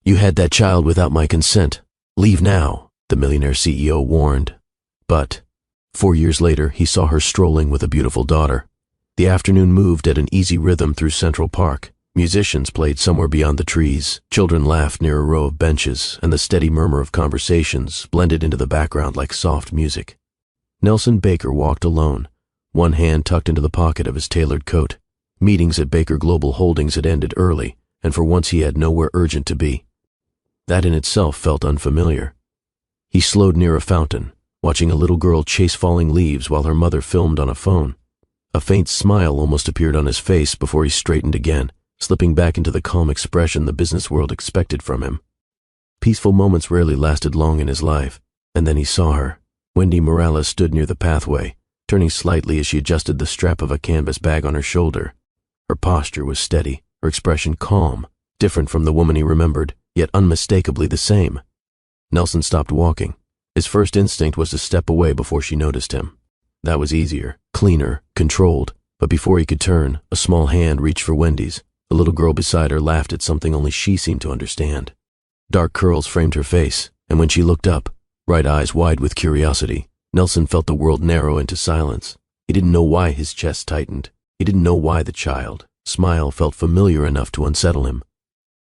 You had that child without my consent. Leave now, the Millionaire CEO warned. But 4 years later, he saw her strolling with a beautiful daughter. The afternoon moved at an easy rhythm through Central Park. Musicians played somewhere beyond the trees, children laughed near a row of benches, and the steady murmur of conversations blended into the background like soft music. Nelson Baker walked alone, one hand tucked into the pocket of his tailored coat. Meetings at Baker Global Holdings had ended early, and for once he had nowhere urgent to be. That in itself felt unfamiliar. He slowed near a fountain, watching a little girl chase falling leaves while her mother filmed on a phone. A faint smile almost appeared on his face before he straightened again, slipping back into the calm expression the business world expected from him. Peaceful moments rarely lasted long in his life, and then he saw her. Wendy Morales stood near the pathway, turning slightly as she adjusted the strap of a canvas bag on her shoulder. Her posture was steady, her expression calm, different from the woman he remembered, yet unmistakably the same. Nelson stopped walking. His first instinct was to step away before she noticed him. That was easier, cleaner, controlled, but before he could turn, a small hand reached for Wendy's. The little girl beside her laughed at something only she seemed to understand. Dark curls framed her face, and when she looked up, bright eyes wide with curiosity, Nelson felt the world narrow into silence. He didn't know why his chest tightened. He didn't know why the child's smile felt familiar enough to unsettle him.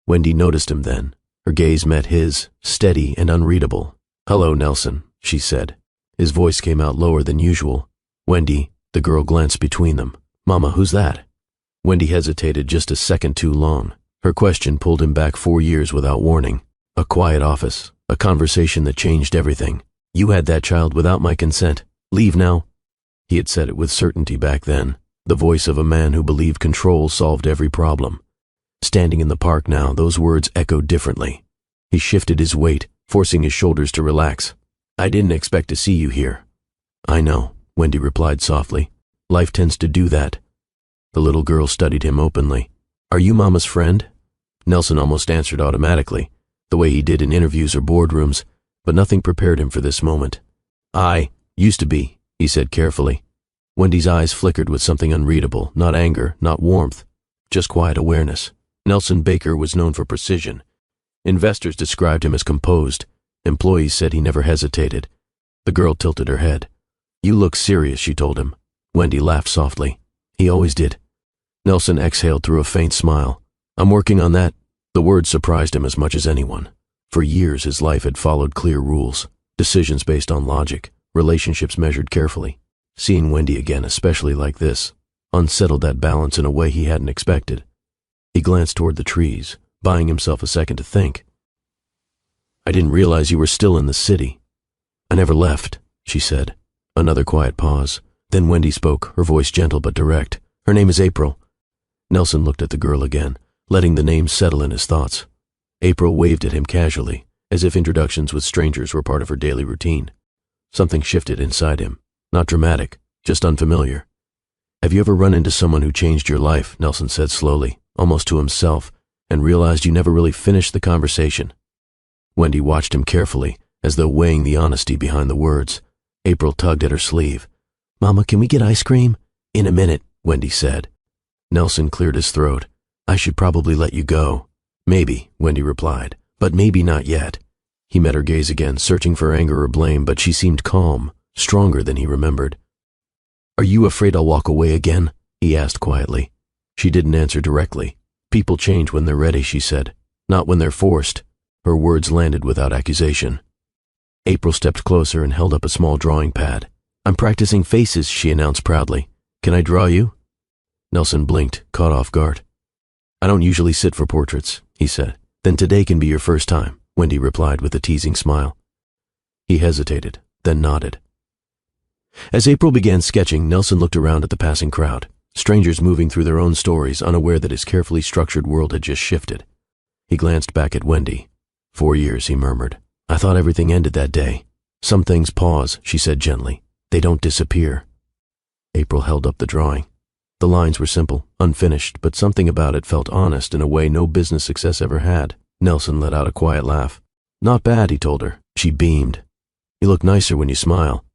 Wendy noticed him then. Her gaze met his, steady and unreadable. "Hello, Nelson," she said. His voice came out lower than usual. "Wendy," the girl glanced between them. "Mama, who's that?" Wendy hesitated just a second too long. Her question pulled him back 4 years without warning. A quiet office, a conversation that changed everything. "You had that child without my consent. Leave now." He had said it with certainty back then, the voice of a man who believed control solved every problem. Standing in the park now, those words echoed differently. He shifted his weight, forcing his shoulders to relax. "I didn't expect to see you here." "I know," Wendy replied softly. "Life tends to do that." The little girl studied him openly. "Are you Mama's friend?" Nelson almost answered automatically, the way he did in interviews or boardrooms, but nothing prepared him for this moment. "I used to be," he said carefully. Wendy's eyes flickered with something unreadable, not anger, not warmth, just quiet awareness. Nelson Baker was known for precision. Investors described him as composed. Employees said he never hesitated. The girl tilted her head. "You look serious," she told him. Wendy laughed softly. "He always did." Nelson exhaled through a faint smile. "I'm working on that." The word surprised him as much as anyone. For years his life had followed clear rules, decisions based on logic, relationships measured carefully. Seeing Wendy again, especially like this, unsettled that balance in a way he hadn't expected. He glanced toward the trees, buying himself a second to think. "I didn't realize you were still in the city." "I never left," she said. Another quiet pause. Then Wendy spoke, her voice gentle but direct. "Her name is April." Nelson looked at the girl again, letting the name settle in his thoughts. April waved at him casually, as if introductions with strangers were part of her daily routine. Something shifted inside him. Not dramatic, just unfamiliar. "Have you ever run into someone who changed your life?" Nelson said slowly, almost to himself, and realized you never really finished the conversation. Wendy watched him carefully, as though weighing the honesty behind the words. April tugged at her sleeve. "Mama, can we get ice cream?" "In a minute," Wendy said. Nelson cleared his throat. "I should probably let you go." "Maybe," Wendy replied, "but maybe not yet." He met her gaze again, searching for anger or blame, but she seemed calm, stronger than he remembered. "Are you afraid I'll walk away again?" he asked quietly. She didn't answer directly. "People change when they're ready," she said, "not when they're forced." Her words landed without accusation. April stepped closer and held up a small drawing pad. "I'm practicing faces," she announced proudly. "Can I draw you?" Nelson blinked, caught off guard. "I don't usually sit for portraits," he said. "Then today can be your first time," Wendy replied with a teasing smile. He hesitated, then nodded. As April began sketching, Nelson looked around at the passing crowd, strangers moving through their own stories, unaware that his carefully structured world had just shifted. He glanced back at Wendy. 4 years, he murmured. "I thought everything ended that day." "Some things pause," she said gently. "They don't disappear." April held up the drawing. The lines were simple, unfinished, but something about it felt honest in a way no business success ever had. Nelson let out a quiet laugh. "Not bad," he told her. She beamed. "You look nicer when you smile."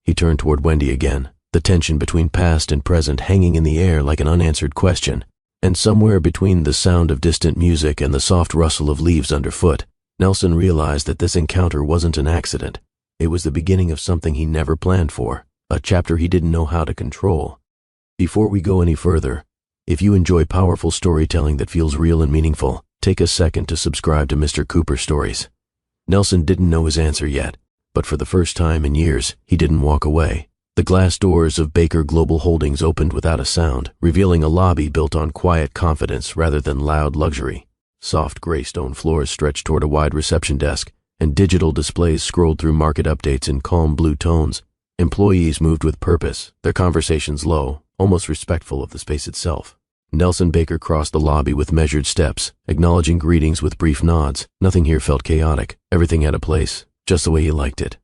He turned toward Wendy again, the tension between past and present hanging in the air like an unanswered question. And somewhere between the sound of distant music and the soft rustle of leaves underfoot, Nelson realized that this encounter wasn't an accident. It was the beginning of something he never planned for, a chapter he didn't know how to control. Before we go any further, if you enjoy powerful storytelling that feels real and meaningful, take a second to subscribe to Mr. Cooper Stories. Nelson didn't know his answer yet, but for the first time in years, he didn't walk away. The glass doors of Baker Global Holdings opened without a sound, revealing a lobby built on quiet confidence rather than loud luxury. Soft gray stone floors stretched toward a wide reception desk, and digital displays scrolled through market updates in calm blue tones. Employees moved with purpose, their conversations low, almost respectful of the space itself. Nelson Baker crossed the lobby with measured steps, acknowledging greetings with brief nods. Nothing here felt chaotic. Everything had a place, just the way he liked it.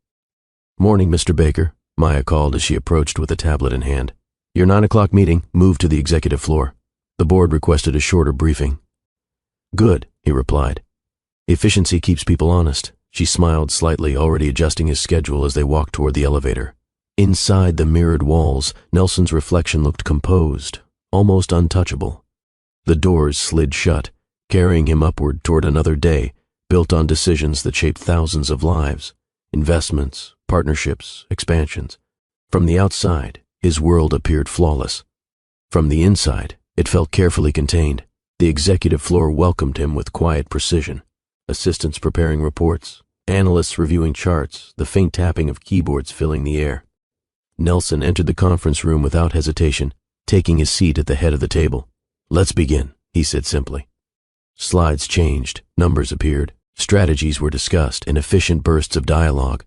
"Morning, Mr. Baker," Maya called as she approached with a tablet in hand. "Your 9 o'clock meeting moved to the executive floor. The board requested a shorter briefing." "Good," he replied. "Efficiency keeps people honest." She smiled slightly, already adjusting his schedule as they walked toward the elevator. Inside the mirrored walls, Nelson's reflection looked composed, almost untouchable. The doors slid shut, carrying him upward toward another day, built on decisions that shaped thousands of lives, investments, partnerships, expansions. From the outside, his world appeared flawless. From the inside, it felt carefully contained. The executive floor welcomed him with quiet precision. Assistants preparing reports, analysts reviewing charts, the faint tapping of keyboards filling the air. Nelson entered the conference room without hesitation, taking his seat at the head of the table. "Let's begin," he said simply. Slides changed, numbers appeared, strategies were discussed in efficient bursts of dialogue.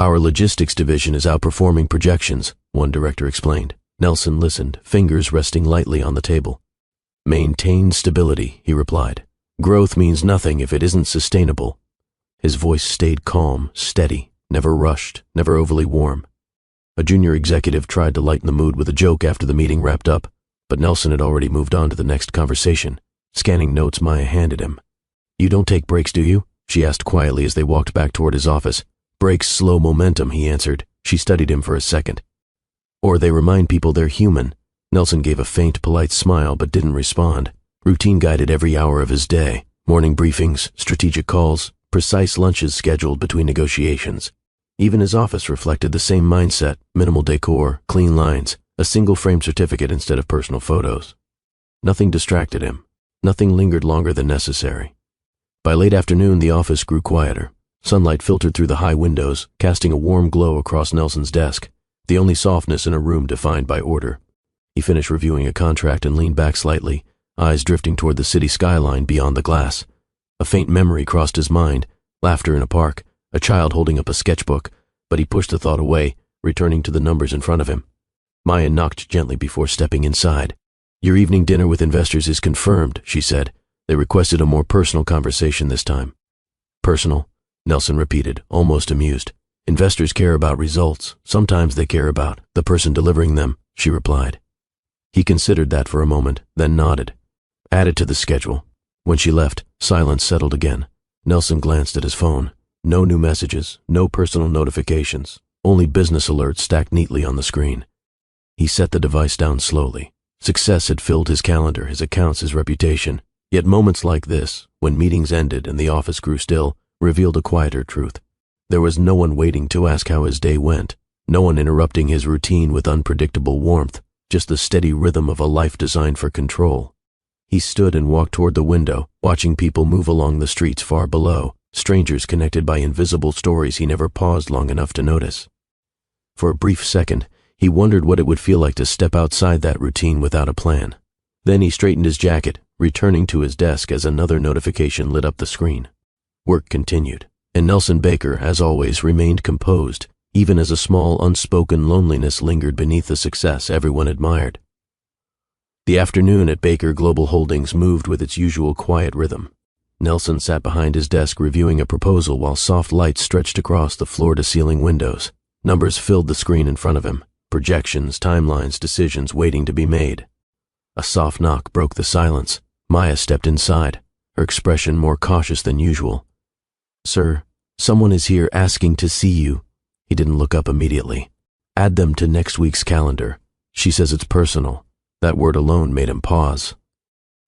"Our logistics division is outperforming projections," one director explained. Nelson listened, fingers resting lightly on the table. "Maintain stability," he replied. "Growth means nothing if it isn't sustainable." His voice stayed calm, steady, never rushed, never overly warm. A junior executive tried to lighten the mood with a joke after the meeting wrapped up, but Nelson had already moved on to the next conversation, scanning notes Maya handed him. "You don't take breaks, do you?" she asked quietly as they walked back toward his office. "Breaks slow momentum," he answered. She studied him for a second. "Or they remind people they're human." Nelson gave a faint, polite smile but didn't respond. Routine guided every hour of his day. Morning briefings, strategic calls, precise lunches scheduled between negotiations. Even his office reflected the same mindset: minimal decor, clean lines, a single-frame certificate instead of personal photos. Nothing distracted him. Nothing lingered longer than necessary. By late afternoon, the office grew quieter. Sunlight filtered through the high windows, casting a warm glow across Nelson's desk, the only softness in a room defined by order. He finished reviewing a contract and leaned back slightly, eyes drifting toward the city skyline beyond the glass. A faint memory crossed his mind: laughter in a park, a child holding up a sketchbook, but he pushed the thought away, returning to the numbers in front of him. Maya knocked gently before stepping inside. "Your evening dinner with investors is confirmed," she said. "They requested a more personal conversation this time." "Personal?" Nelson repeated, almost amused. "Investors care about results. Sometimes they care about the person delivering them," she replied. He considered that for a moment, then nodded. "Add it to the schedule." When she left, silence settled again. Nelson glanced at his phone. No new messages, no personal notifications, only business alerts stacked neatly on the screen. He set the device down slowly. Success had filled his calendar, his accounts, his reputation. Yet moments like this, when meetings ended and the office grew still, revealed a quieter truth. There was no one waiting to ask how his day went, no one interrupting his routine with unpredictable warmth, just the steady rhythm of a life designed for control. He stood and walked toward the window, watching people move along the streets far below, strangers connected by invisible stories he never paused long enough to notice. For a brief second, he wondered what it would feel like to step outside that routine without a plan. Then he straightened his jacket, returning to his desk as another notification lit up the screen. Work continued, and Nelson Baker, as always, remained composed, even as a small, unspoken loneliness lingered beneath the success everyone admired. The afternoon at Baker Global Holdings moved with its usual quiet rhythm. Nelson sat behind his desk reviewing a proposal while soft lights stretched across the floor-to-ceiling windows. Numbers filled the screen in front of him, projections, timelines, decisions waiting to be made. A soft knock broke the silence. Maya stepped inside, her expression more cautious than usual. "Sir, someone is here asking to see you." He didn't look up immediately. "Add them to next week's calendar. She says it's personal." That word alone made him pause.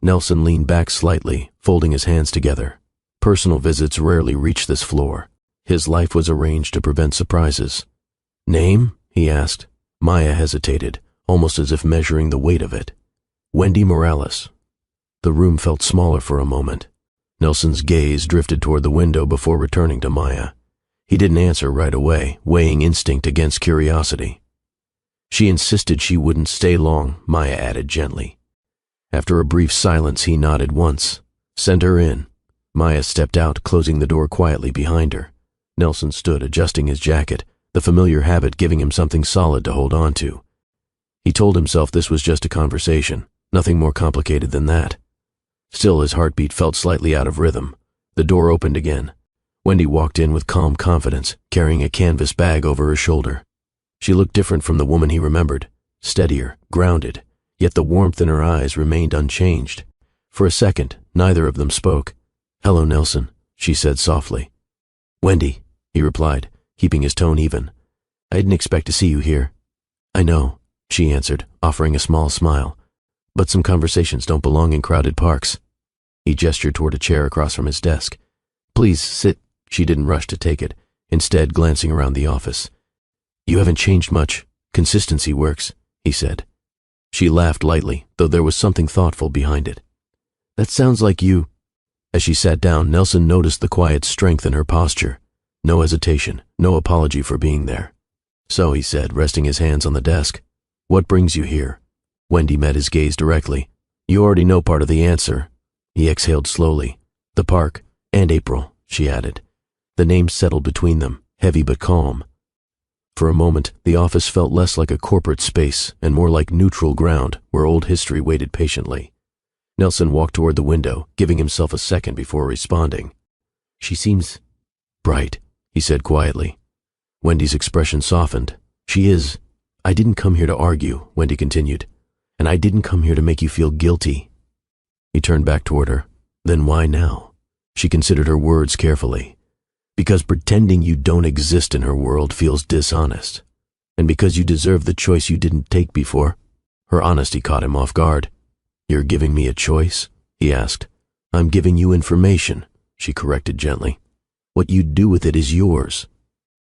Nelson leaned back slightly, folding his hands together. Personal visits rarely reached this floor. His life was arranged to prevent surprises. "Name?" he asked. Maya hesitated, almost as if measuring the weight of it. "Wendy Morales." The room felt smaller for a moment. Nelson's gaze drifted toward the window before returning to Maya. He didn't answer right away, weighing instinct against curiosity. "She insisted she wouldn't stay long," Maya added gently. After a brief silence, he nodded once. "Send her in." Maya stepped out, closing the door quietly behind her. Nelson stood, adjusting his jacket, the familiar habit giving him something solid to hold on to. He told himself this was just a conversation, nothing more complicated than that. Still, his heartbeat felt slightly out of rhythm. The door opened again. Wendy walked in with calm confidence, carrying a canvas bag over her shoulder. She looked different from the woman he remembered, steadier, grounded, yet the warmth in her eyes remained unchanged. For a second, neither of them spoke. "Hello, Nelson," she said softly. "Wendy," he replied, keeping his tone even. "I didn't expect to see you here." "I know," she answered, offering a small smile. "But some conversations don't belong in crowded parks." He gestured toward a chair across from his desk. "Please sit." She didn't rush to take it, instead glancing around the office. "You haven't changed much. Consistency works," he said. She laughed lightly, though there was something thoughtful behind it. "That sounds like you." As she sat down, Nelson noticed the quiet strength in her posture. No hesitation, no apology for being there. "So," he said, resting his hands on the desk, "what brings you here?" Wendy met his gaze directly. "You already know part of the answer." He exhaled slowly. "The park, and April," she added. The names settled between them, heavy but calm. For a moment, the office felt less like a corporate space and more like neutral ground where old history waited patiently. Nelson walked toward the window, giving himself a second before responding. "She seems bright," he said quietly. Wendy's expression softened. "She is. I didn't come here to argue," Wendy continued. "And I didn't come here to make you feel guilty." He turned back toward her. "Then why now?" She considered her words carefully. "Because pretending you don't exist in her world feels dishonest. And because you deserve the choice you didn't take before." Her honesty caught him off guard. "You're giving me a choice?" he asked. "I'm giving you information," she corrected gently. "What you do with it is yours."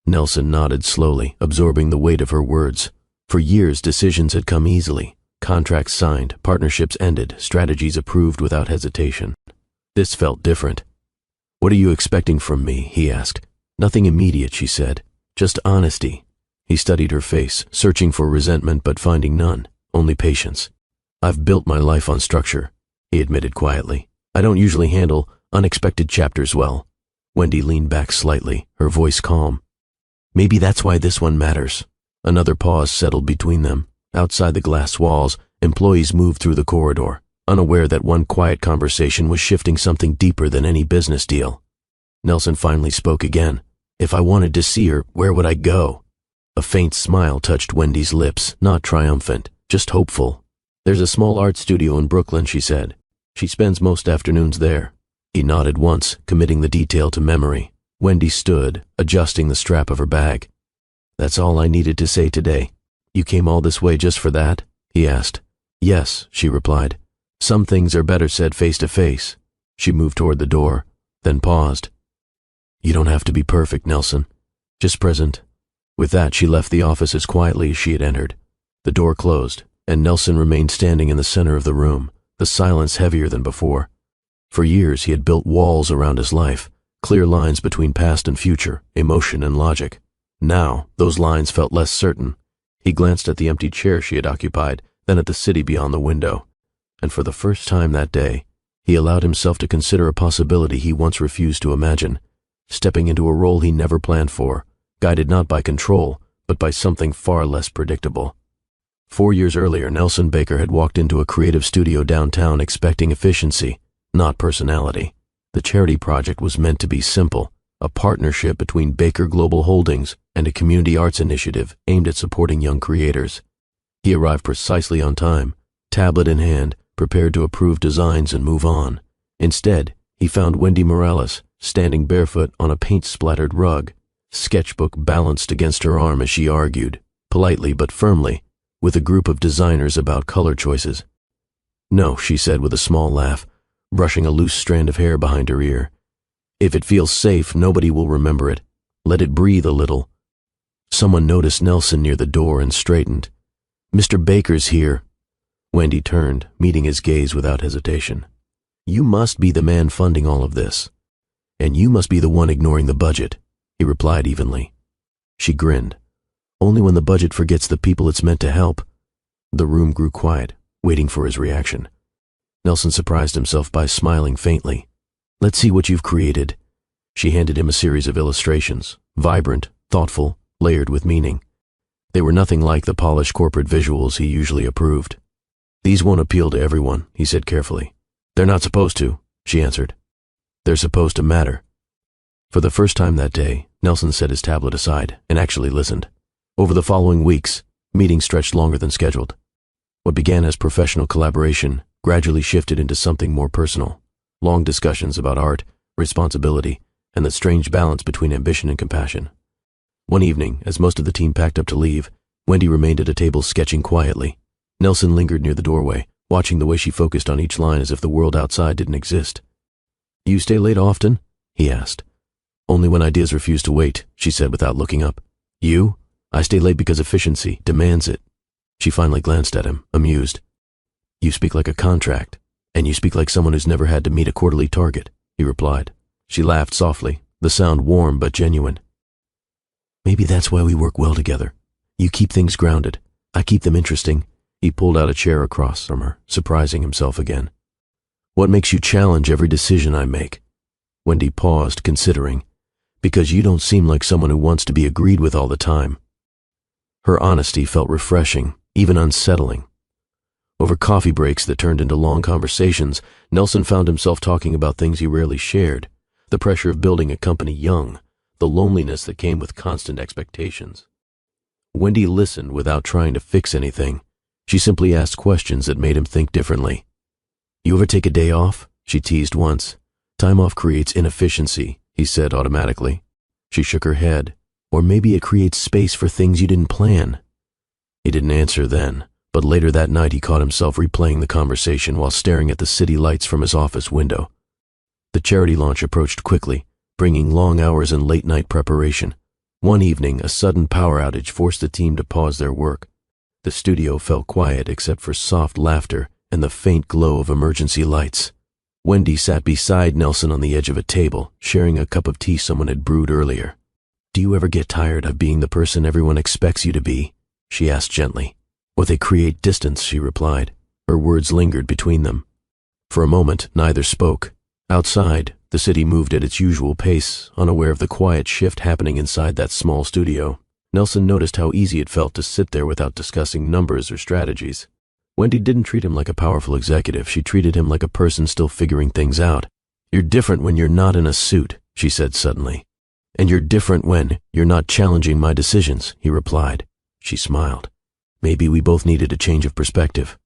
Nelson nodded slowly, absorbing the weight of her words. For years, decisions had come easily. Contracts signed, partnerships ended, strategies approved without hesitation. This felt different. "What are you expecting from me?" he asked. "Nothing immediate," she said. "Just honesty." He studied her face, searching for resentment but finding none, only patience. "I've built my life on structure," he admitted quietly. "I don't usually handle unexpected chapters well." Wendy leaned back slightly, her voice calm. "Maybe that's why this one matters." Another pause settled between them. Outside the glass walls, employees moved through the corridor, unaware that one quiet conversation was shifting something deeper than any business deal. Nelson finally spoke again. "If I wanted to see her, where would I go?" A faint smile touched Wendy's lips, not triumphant, just hopeful. "There's a small art studio in Brooklyn," she said. "She spends most afternoons there." He nodded once, committing the detail to memory. Wendy stood, adjusting the strap of her bag. "That's all I needed to say today." "You came all this way just for that?" he asked. "Yes," she replied. "Some things are better said face to face." She moved toward the door, then paused. "You don't have to be perfect, Nelson. Just present." With that, she left the office as quietly as she had entered. The door closed, and Nelson remained standing in the center of the room, the silence heavier than before. For years, he had built walls around his life, clear lines between past and future, emotion and logic. Now, those lines felt less certain. He glanced at the empty chair she had occupied, then at the city beyond the window. And for the first time that day, he allowed himself to consider a possibility he once refused to imagine, stepping into a role he never planned for, guided not by control, but by something far less predictable. 4 years earlier, Nelson Baker had walked into a creative studio downtown expecting efficiency, not personality. The charity project was meant to be simple, a partnership between Baker Global Holdings and a community arts initiative aimed at supporting young creators. He arrived precisely on time, tablet in hand, prepared to approve designs and move on. Instead, he found Wendy Morales standing barefoot on a paint-splattered rug, sketchbook balanced against her arm as she argued, politely but firmly, with a group of designers about color choices. No, she said with a small laugh, brushing a loose strand of hair behind her ear. If it feels safe, nobody will remember it. Let it breathe a little. Someone noticed Nelson near the door and straightened. Mr. Baker's here. Wendy turned, meeting his gaze without hesitation. You must be the man funding all of this. And you must be the one ignoring the budget, he replied evenly. She grinned. Only when the budget forgets the people it's meant to help. The room grew quiet, waiting for his reaction. Nelson surprised himself by smiling faintly. Let's see what you've created. She handed him a series of illustrations, vibrant, thoughtful, layered with meaning. They were nothing like the polished corporate visuals he usually approved. These won't appeal to everyone, he said carefully. They're not supposed to, she answered. They're supposed to matter. For the first time that day, Nelson set his tablet aside and actually listened. Over the following weeks, meetings stretched longer than scheduled. What began as professional collaboration gradually shifted into something more personal. Long discussions about art, responsibility, and the strange balance between ambition and compassion. One evening, as most of the team packed up to leave, Wendy remained at a table sketching quietly. Nelson lingered near the doorway, watching the way she focused on each line as if the world outside didn't exist. You stay late often? He asked. Only when ideas refuse to wait, she said without looking up. You? I stay late because efficiency demands it. She finally glanced at him, amused. You speak like a contract, and you speak like someone who's never had to meet a quarterly target, he replied. She laughed softly, the sound warm but genuine. Maybe that's why we work well together. You keep things grounded. I keep them interesting. He pulled out a chair across from her, surprising himself again. What makes you challenge every decision I make? Wendy paused, considering. Because you don't seem like someone who wants to be agreed with all the time. Her honesty felt refreshing, even unsettling. Over coffee breaks that turned into long conversations, Nelson found himself talking about things he rarely shared. The pressure of building a company young, the loneliness that came with constant expectations. Wendy listened without trying to fix anything. She simply asked questions that made him think differently. You ever take a day off? She teased once. Time off creates inefficiency, he said automatically. She shook her head. Or maybe it creates space for things you didn't plan. He didn't answer then, but later that night he caught himself replaying the conversation while staring at the city lights from his office window. The charity launch approached quickly, bringing long hours and late-night preparation. One evening, a sudden power outage forced the team to pause their work. The studio felt quiet except for soft laughter and the faint glow of emergency lights. Wendy sat beside Nelson on the edge of a table, sharing a cup of tea someone had brewed earlier. Do you ever get tired of being the person everyone expects you to be? She asked gently. Or they create distance, she replied. Her words lingered between them. For a moment, neither spoke. Outside, the city moved at its usual pace, unaware of the quiet shift happening inside that small studio. Nelson noticed how easy it felt to sit there without discussing numbers or strategies. Wendy didn't treat him like a powerful executive. She treated him like a person still figuring things out. You're different when you're not in a suit, she said suddenly. And you're different when you're not challenging my decisions, he replied. She smiled. Maybe we both needed a change of perspective.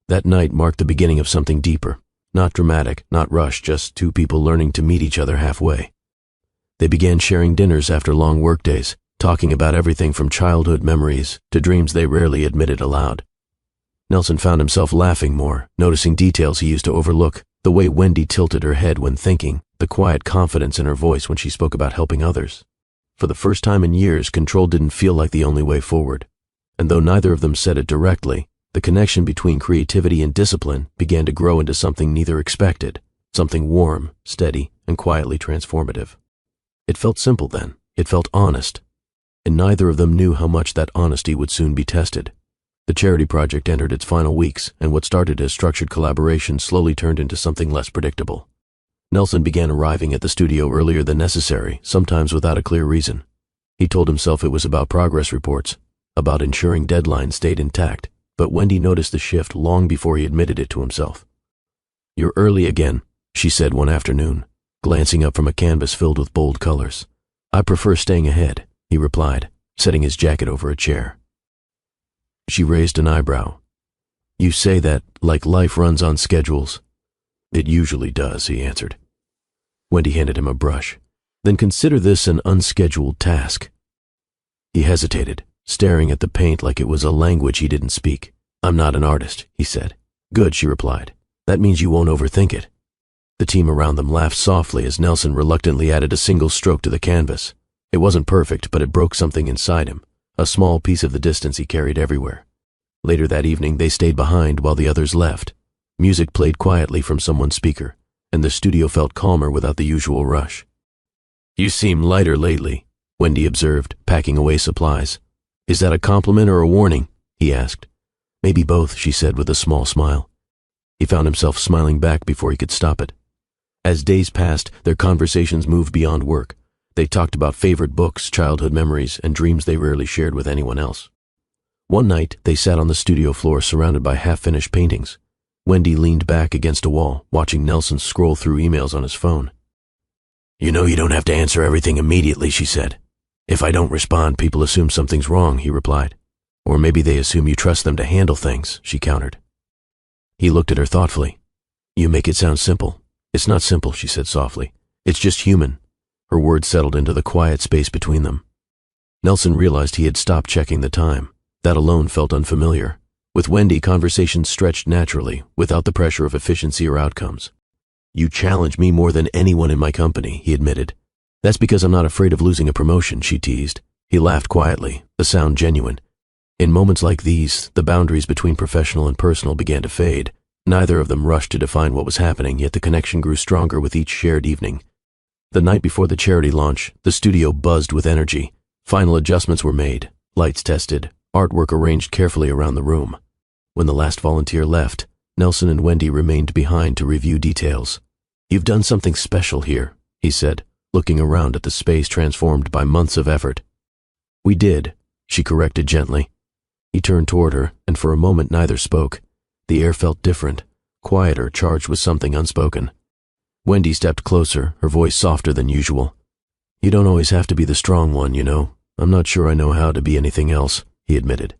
That night marked the beginning of something deeper. Not dramatic, not rushed, just two people learning to meet each other halfway. They began sharing dinners after long workdays, talking about everything from childhood memories to dreams they rarely admitted aloud. Nelson found himself laughing more, noticing details he used to overlook, the way Wendy tilted her head when thinking, the quiet confidence in her voice when she spoke about helping others. For the first time in years, control didn't feel like the only way forward. And though neither of them said it directly, the connection between creativity and discipline began to grow into something neither expected, something warm, steady, and quietly transformative. It felt simple then. It felt honest. And neither of them knew how much that honesty would soon be tested. The charity project entered its final weeks, and what started as structured collaboration slowly turned into something less predictable. Nelson began arriving at the studio earlier than necessary, sometimes without a clear reason. He told himself it was about progress reports, about ensuring deadlines stayed intact, but Wendy noticed the shift long before he admitted it to himself. You're early again, she said one afternoon, glancing up from a canvas filled with bold colors. I prefer staying ahead, he replied, setting his jacket over a chair. She raised an eyebrow. You say that like life runs on schedules. It usually does, he answered. Wendy handed him a brush. Then consider this an unscheduled task. He hesitated, staring at the paint like it was a language he didn't speak. I'm not an artist, he said. Good, she replied. That means you won't overthink it. The team around them laughed softly as Nelson reluctantly added a single stroke to the canvas. It wasn't perfect, but it broke something inside him, a small piece of the distance he carried everywhere. Later that evening, they stayed behind while the others left. Music played quietly from someone's speaker, and the studio felt calmer without the usual rush. You seem lighter lately, Wendy observed, packing away supplies. Is that a compliment or a warning? He asked. Maybe both, she said with a small smile. He found himself smiling back before he could stop it. As days passed, their conversations moved beyond work. They talked about favorite books, childhood memories, and dreams they rarely shared with anyone else. One night, they sat on the studio floor surrounded by half-finished paintings. Wendy leaned back against a wall, watching Nelson scroll through emails on his phone. You know you don't have to answer everything immediately, she said. If I don't respond, people assume something's wrong, he replied. Or maybe they assume you trust them to handle things, she countered. He looked at her thoughtfully. You make it sound simple. It's not simple, she said softly. It's just human. Her words settled into the quiet space between them. Nelson realized he had stopped checking the time. That alone felt unfamiliar. With Wendy, conversations stretched naturally, without the pressure of efficiency or outcomes. You challenge me more than anyone in my company, he admitted. That's because I'm not afraid of losing a promotion, she teased. He laughed quietly, the sound genuine. In moments like these, the boundaries between professional and personal began to fade. Neither of them rushed to define what was happening, yet the connection grew stronger with each shared evening. The night before the charity launch, the studio buzzed with energy. Final adjustments were made, lights tested, artwork arranged carefully around the room. When the last volunteer left, Nelson and Wendy remained behind to review details. You've done something special here, he said, looking around at the space transformed by months of effort. We did, she corrected gently. He turned toward her, and for a moment neither spoke. The air felt different, quieter, charged with something unspoken. Wendy stepped closer, her voice softer than usual. You don't always have to be the strong one, you know. I'm not sure I know how to be anything else, he admitted.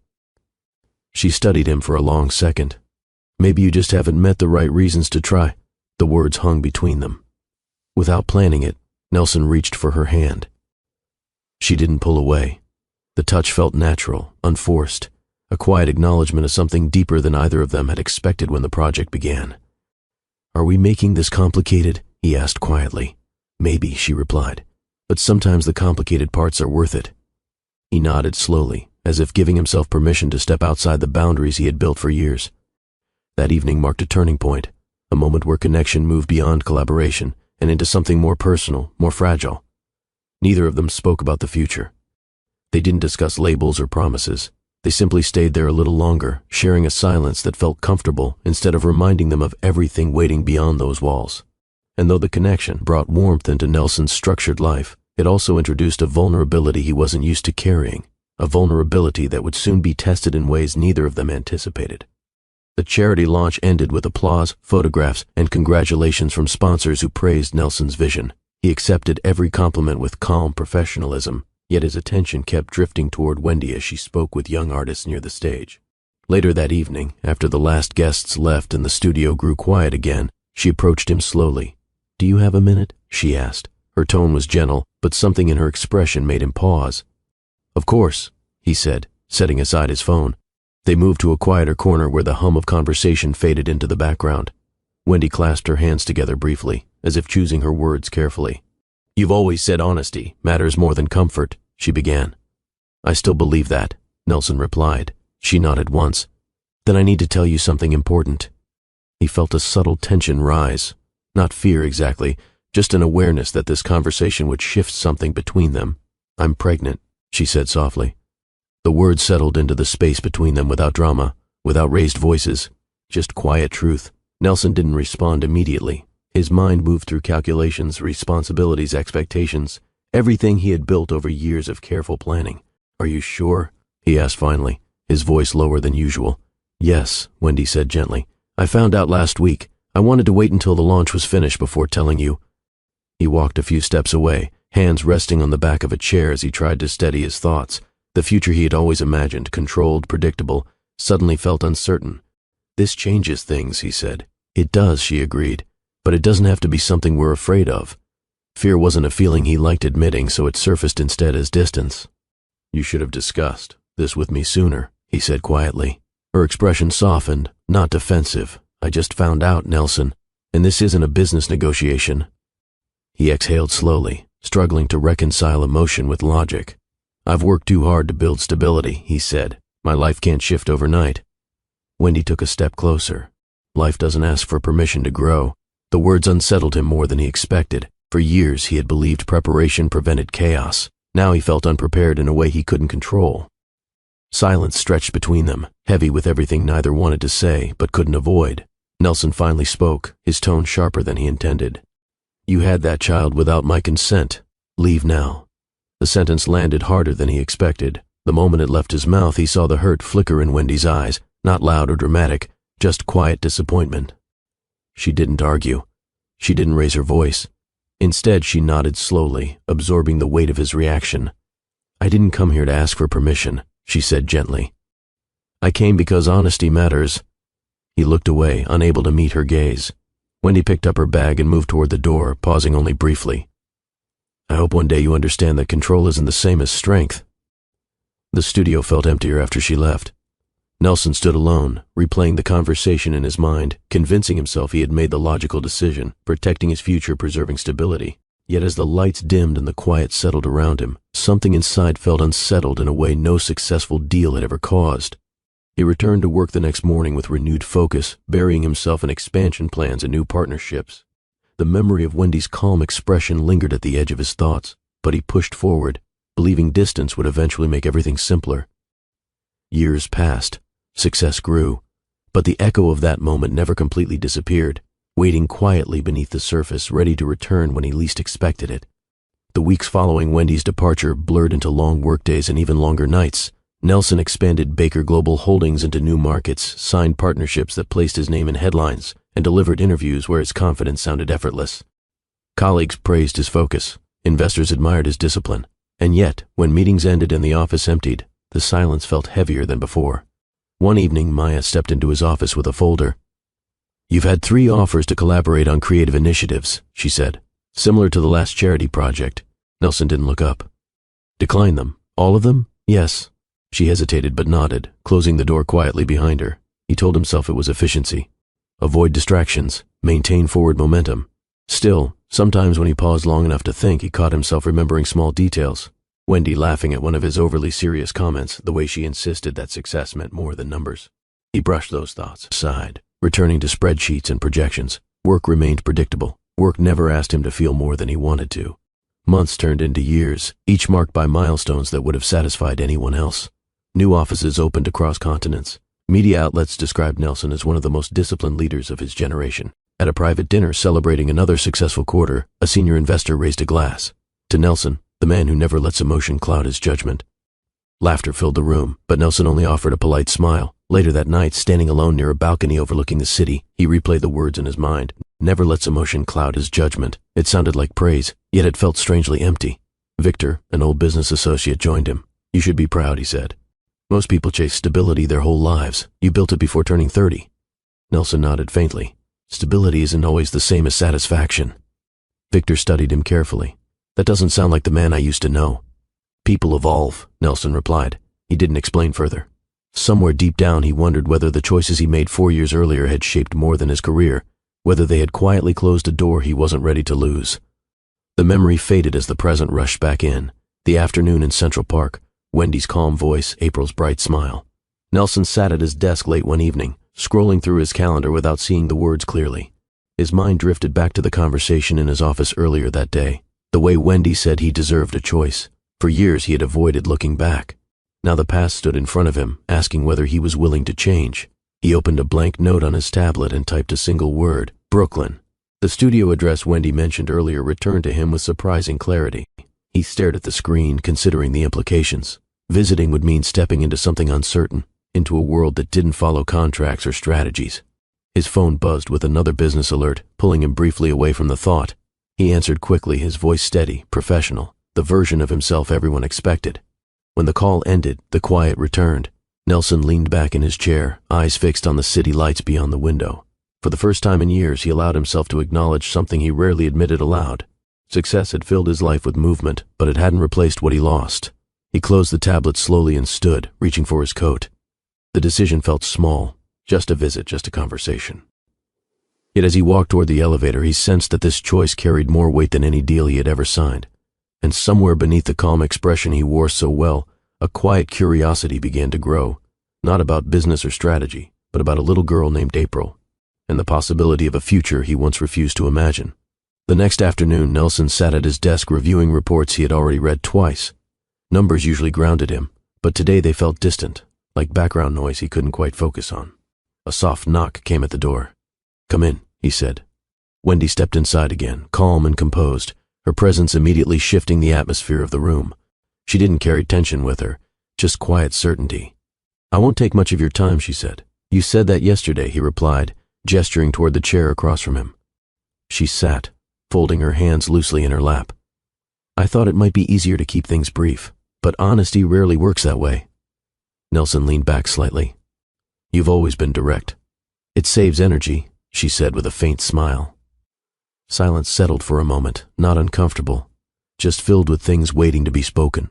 She studied him for a long second. Maybe you just haven't met the right reasons to try. The words hung between them. Without planning it, Nelson reached for her hand. She didn't pull away. The touch felt natural, unforced, a quiet acknowledgement of something deeper than either of them had expected when the project began. Are we making this complicated? He asked quietly. Maybe, she replied, but sometimes the complicated parts are worth it. He nodded slowly, as if giving himself permission to step outside the boundaries he had built for years. That evening marked a turning point, a moment where connection moved beyond collaboration and into something more personal, more fragile. Neither of them spoke about the future. They didn't discuss labels or promises. They simply stayed there a little longer, sharing a silence that felt comfortable instead of reminding them of everything waiting beyond those walls. And though the connection brought warmth into Nelson's structured life, it also introduced a vulnerability he wasn't used to carrying, a vulnerability that would soon be tested in ways neither of them anticipated. The charity launch ended with applause, photographs, and congratulations from sponsors who praised Nelson's vision. He accepted every compliment with calm professionalism, yet his attention kept drifting toward Wendy as she spoke with young artists near the stage. Later that evening, after the last guests left and the studio grew quiet again, she approached him slowly. Do you have a minute? She asked. Her tone was gentle, but something in her expression made him pause. Of course, he said, setting aside his phone. They moved to a quieter corner where the hum of conversation faded into the background. Wendy clasped her hands together briefly, as if choosing her words carefully. You've always said honesty matters more than comfort, she began. I still believe that, Nelson replied. She nodded once. Then I need to tell you something important. He felt a subtle tension rise. Not fear exactly, just an awareness that this conversation would shift something between them. I'm pregnant, she said softly. The words settled into the space between them without drama, without raised voices, just quiet truth. Nelson didn't respond immediately. His mind moved through calculations, responsibilities, expectations, everything he had built over years of careful planning. Are you sure? He asked finally, his voice lower than usual. Yes, Wendy said gently. I found out last week. I wanted to wait until the launch was finished before telling you. He walked a few steps away, hands resting on the back of a chair as he tried to steady his thoughts. The future he had always imagined, controlled, predictable, suddenly felt uncertain. This changes things, he said. It does, she agreed, but it doesn't have to be something we're afraid of. Fear wasn't a feeling he liked admitting, so it surfaced instead as distance. You should have discussed this with me sooner, he said quietly. Her expression softened, not defensive, I just found out, Nelson, and this isn't a business negotiation. He exhaled slowly, struggling to reconcile emotion with logic. I've worked too hard to build stability, he said. My life can't shift overnight. Wendy took a step closer. Life doesn't ask for permission to grow. The words unsettled him more than he expected. For years he had believed preparation prevented chaos. Now he felt unprepared in a way he couldn't control. Silence stretched between them, heavy with everything neither wanted to say but couldn't avoid. Nelson finally spoke, his tone sharper than he intended. You had that child without my consent. Leave now. The sentence landed harder than he expected. The moment it left his mouth, he saw the hurt flicker in Wendy's eyes, not loud or dramatic, just quiet disappointment. She didn't argue. She didn't raise her voice. Instead, she nodded slowly, absorbing the weight of his reaction. I didn't come here to ask for permission, she said gently. I came because honesty matters. He looked away, unable to meet her gaze. Wendy picked up her bag and moved toward the door, pausing only briefly. I hope one day you understand that control isn't the same as strength. The studio felt emptier after she left. Nelson stood alone, replaying the conversation in his mind, convincing himself he had made the logical decision, protecting his future, preserving stability. Yet as the lights dimmed and the quiet settled around him, something inside felt unsettled in a way no successful deal had ever caused. He returned to work the next morning with renewed focus, burying himself in expansion plans and new partnerships. The memory of Wendy's calm expression lingered at the edge of his thoughts, but he pushed forward, believing distance would eventually make everything simpler. Years passed. Success grew, but the echo of that moment never completely disappeared, waiting quietly beneath the surface, ready to return when he least expected it. The weeks following Wendy's departure blurred into long workdays and even longer nights. Nelson expanded Baker Global Holdings into new markets, signed partnerships that placed his name in headlines, and delivered interviews where his confidence sounded effortless. Colleagues praised his focus, investors admired his discipline, and yet, when meetings ended and the office emptied, the silence felt heavier than before. One evening, Maya stepped into his office with a folder. You've had 3 offers to collaborate on creative initiatives, she said, similar to the last charity project. Nelson didn't look up. Decline them. All of them? Yes. She hesitated but nodded, closing the door quietly behind her. He told himself it was efficiency. Avoid distractions, maintain forward momentum. Still, sometimes when he paused long enough to think, he caught himself remembering small details. Wendy laughing at one of his overly serious comments, the way she insisted that success meant more than numbers. He brushed those thoughts aside, returning to spreadsheets and projections. Work remained predictable. Work never asked him to feel more than he wanted to. Months turned into years, each marked by milestones that would have satisfied anyone else. New offices opened across continents. Media outlets described Nelson as one of the most disciplined leaders of his generation. At a private dinner celebrating another successful quarter, a senior investor raised a glass. To Nelson, the man who never lets emotion cloud his judgment. Laughter filled the room, but Nelson only offered a polite smile. Later that night, standing alone near a balcony overlooking the city, he replayed the words in his mind. Never lets emotion cloud his judgment. It sounded like praise, yet it felt strangely empty. Victor, an old business associate, joined him. You should be proud, he said. Most people chase stability their whole lives. You built it before turning 30. Nelson nodded faintly. Stability isn't always the same as satisfaction. Victor studied him carefully. That doesn't sound like the man I used to know. People evolve, Nelson replied. He didn't explain further. Somewhere deep down he wondered whether the choices he made 4 years earlier had shaped more than his career, whether they had quietly closed a door he wasn't ready to lose. The memory faded as the present rushed back in. The afternoon in Central Park, Wendy's calm voice, April's bright smile. Nelson sat at his desk late one evening, scrolling through his calendar without seeing the words clearly. His mind drifted back to the conversation in his office earlier that day. The way Wendy said he deserved a choice. For years he had avoided looking back. Now the past stood in front of him, asking whether he was willing to change. He opened a blank note on his tablet and typed a single word, Brooklyn. The studio address Wendy mentioned earlier returned to him with surprising clarity. He stared at the screen, considering the implications. Visiting would mean stepping into something uncertain, into a world that didn't follow contracts or strategies. His phone buzzed with another business alert, pulling him briefly away from the thought. He answered quickly, his voice steady, professional, the version of himself everyone expected. When the call ended, the quiet returned. Nelson leaned back in his chair, eyes fixed on the city lights beyond the window. For the first time in years, he allowed himself to acknowledge something he rarely admitted aloud. Success had filled his life with movement, but it hadn't replaced what he lost. He closed the tablet slowly and stood, reaching for his coat. The decision felt small. Just a visit, just a conversation. Yet as he walked toward the elevator, he sensed that this choice carried more weight than any deal he had ever signed. And somewhere beneath the calm expression he wore so well, a quiet curiosity began to grow, not about business or strategy, but about a little girl named April, and the possibility of a future he once refused to imagine. The next afternoon, Nelson sat at his desk reviewing reports he had already read twice. Numbers usually grounded him, but today they felt distant, like background noise he couldn't quite focus on. A soft knock came at the door. "Come in," he said. Wendy stepped inside again, calm and composed, her presence immediately shifting the atmosphere of the room. She didn't carry tension with her, just quiet certainty. "I won't take much of your time," she said. "You said that yesterday," he replied, gesturing toward the chair across from him. She sat, folding her hands loosely in her lap. "I thought it might be easier to keep things brief, but honesty rarely works that way." Nelson leaned back slightly. "You've always been direct." "It saves energy," she said with a faint smile. Silence settled for a moment, not uncomfortable, just filled with things waiting to be spoken.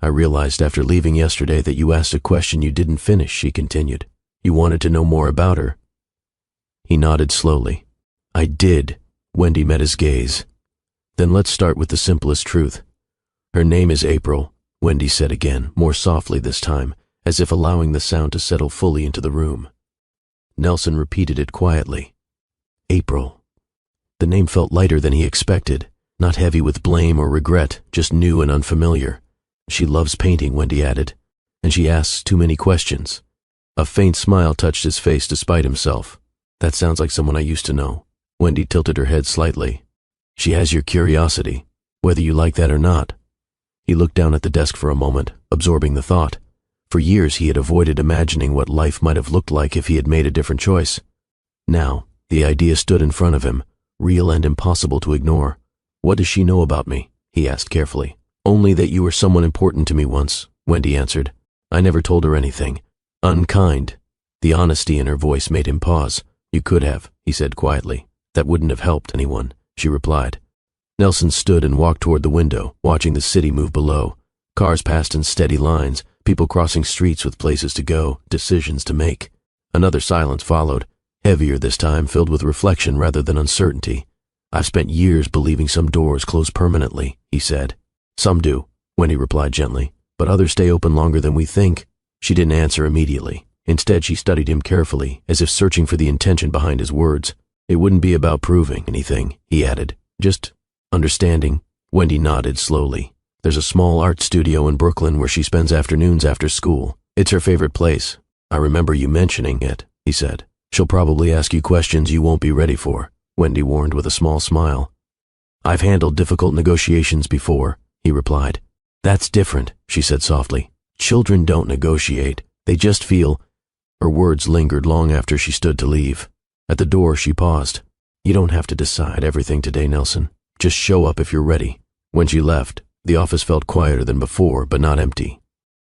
"I realized after leaving yesterday that you asked a question you didn't finish," she continued. "You wanted to know more about her." He nodded slowly. "I did." Wendy met his gaze. "Then let's start with the simplest truth. Her name is April," Wendy said again, more softly this time, as if allowing the sound to settle fully into the room. Nelson repeated it quietly. April. The name felt lighter than he expected, not heavy with blame or regret, just new and unfamiliar. "She loves painting," Wendy added, "and she asks too many questions." A faint smile touched his face despite himself. "That sounds like someone I used to know." Wendy tilted her head slightly. "She has your curiosity, whether you like that or not." He looked down at the desk for a moment, absorbing the thought. For years he had avoided imagining what life might have looked like if he had made a different choice. Now, the idea stood in front of him, real and impossible to ignore. "What does she know about me?" he asked carefully. "Only that you were someone important to me once," Wendy answered. "I never told her anything. Unkind." The honesty in her voice made him pause. "You could have," he said quietly. "That wouldn't have helped anyone," she replied. Nelson stood and walked toward the window, watching the city move below. Cars passed in steady lines, people crossing streets with places to go, decisions to make. Another silence followed, heavier this time, filled with reflection rather than uncertainty. "I've spent years believing some doors close permanently," he said. "Some do," Wendy replied gently, "but others stay open longer than we think." She didn't answer immediately. Instead, she studied him carefully, as if searching for the intention behind his words. "It wouldn't be about proving anything," he added. "Just understanding." Wendy nodded slowly. "There's a small art studio in Brooklyn where she spends afternoons after school. It's her favorite place. I remember you mentioning it," he said. "She'll probably ask you questions you won't be ready for," Wendy warned with a small smile. "I've handled difficult negotiations before," he replied. "That's different," she said softly. "Children don't negotiate. They just feel—" Her words lingered long after she stood to leave. At the door, she paused. "You don't have to decide everything today, Nelson. Just show up if you're ready." When she left, the office felt quieter than before, but not empty.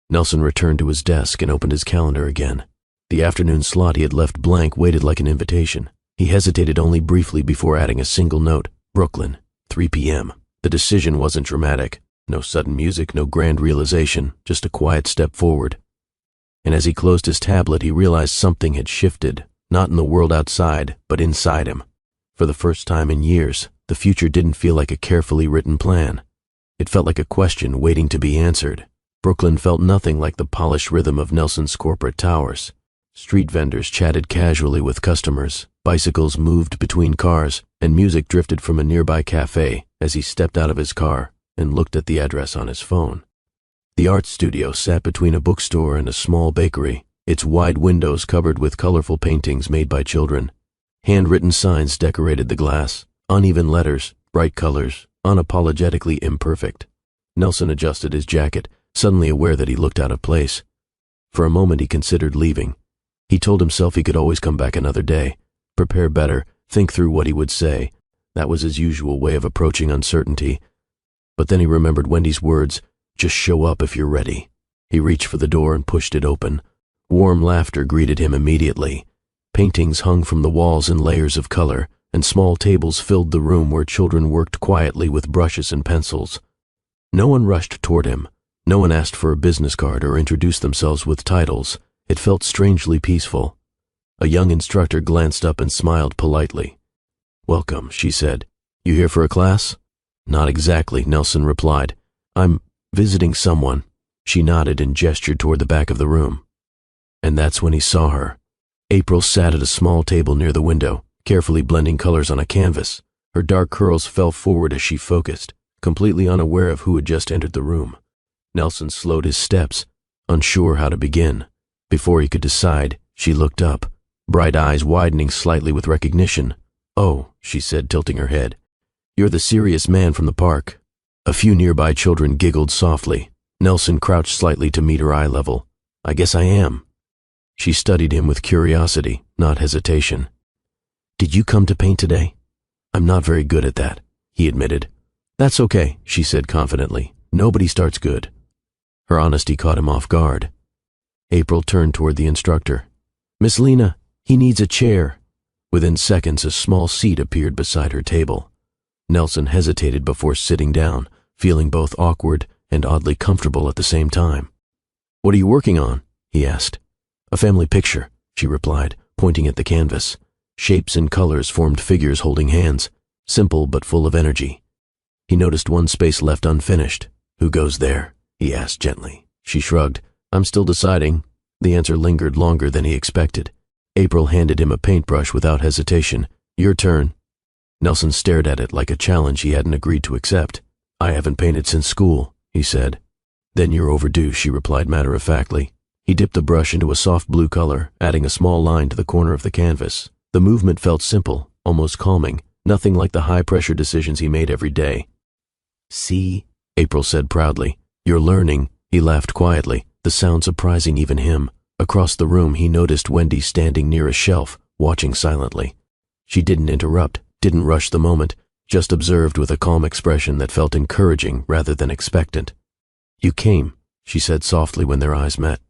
Nelson returned to his desk and opened his calendar again. The afternoon slot he had left blank waited like an invitation. He hesitated only briefly before adding a single note: Brooklyn, 3 p.m. The decision wasn't dramatic. No sudden music, no grand realization, just a quiet step forward. And as he closed his tablet, he realized something had shifted, not in the world outside, but inside him. For the first time in years, the future didn't feel like a carefully written plan. It felt like a question waiting to be answered. Brooklyn felt nothing like the polished rhythm of Nelson's corporate towers. Street vendors chatted casually with customers, bicycles moved between cars, and music drifted from a nearby cafe as he stepped out of his car and looked at the address on his phone. The art studio sat between a bookstore and a small bakery, its wide windows covered with colorful paintings made by children. Handwritten signs decorated the glass, uneven letters, bright colors, unapologetically imperfect. Nelson adjusted his jacket, suddenly aware that he looked out of place. For a moment he considered leaving. He told himself he could always come back another day, prepare better, think through what he would say. That was his usual way of approaching uncertainty. But then he remembered Wendy's words, "Just show up if you're ready." He reached for the door and pushed it open. Warm laughter greeted him immediately. Paintings hung from the walls in layers of color, and small tables filled the room where children worked quietly with brushes and pencils. No one rushed toward him. No one asked for a business card or introduced themselves with titles. It felt strangely peaceful. A young instructor glanced up and smiled politely. "Welcome," she said. "You here for a class?" "Not exactly," Nelson replied. "I'm visiting someone." She nodded and gestured toward the back of the room. And that's when he saw her. April sat at a small table near the window, carefully blending colors on a canvas. Her dark curls fell forward as she focused, completely unaware of who had just entered the room. Nelson slowed his steps, unsure how to begin. Before he could decide, she looked up, bright eyes widening slightly with recognition. "Oh," she said, tilting her head. "You're the serious man from the park." A few nearby children giggled softly. Nelson crouched slightly to meet her eye level. "I guess I am." She studied him with curiosity, not hesitation. "Did you come to paint today?" "I'm not very good at that," he admitted. "That's okay," she said confidently. "Nobody starts good." Her honesty caught him off guard. April turned toward the instructor. "Miss Lena, he needs a chair." Within seconds, a small seat appeared beside her table. Nelson hesitated before sitting down, feeling both awkward and oddly comfortable at the same time. "What are you working on?" he asked. "A family picture," she replied, pointing at the canvas. Shapes and colors formed figures holding hands, simple but full of energy. He noticed one space left unfinished. "Who goes there?" he asked gently. She shrugged. "I'm still deciding." The answer lingered longer than he expected. April handed him a paintbrush without hesitation. "Your turn." Nelson stared at it like a challenge he hadn't agreed to accept. "I haven't painted since school," he said. "Then you're overdue," she replied matter-of-factly. He dipped the brush into a soft blue color, adding a small line to the corner of the canvas. The movement felt simple, almost calming, nothing like the high-pressure decisions he made every day. "See?" April said proudly. "You're learning." He laughed quietly, the sound surprising even him. Across the room, he noticed Wendy standing near a shelf, watching silently. She didn't interrupt, didn't rush the moment, just observed with a calm expression that felt encouraging rather than expectant. "You came," she said softly when their eyes met.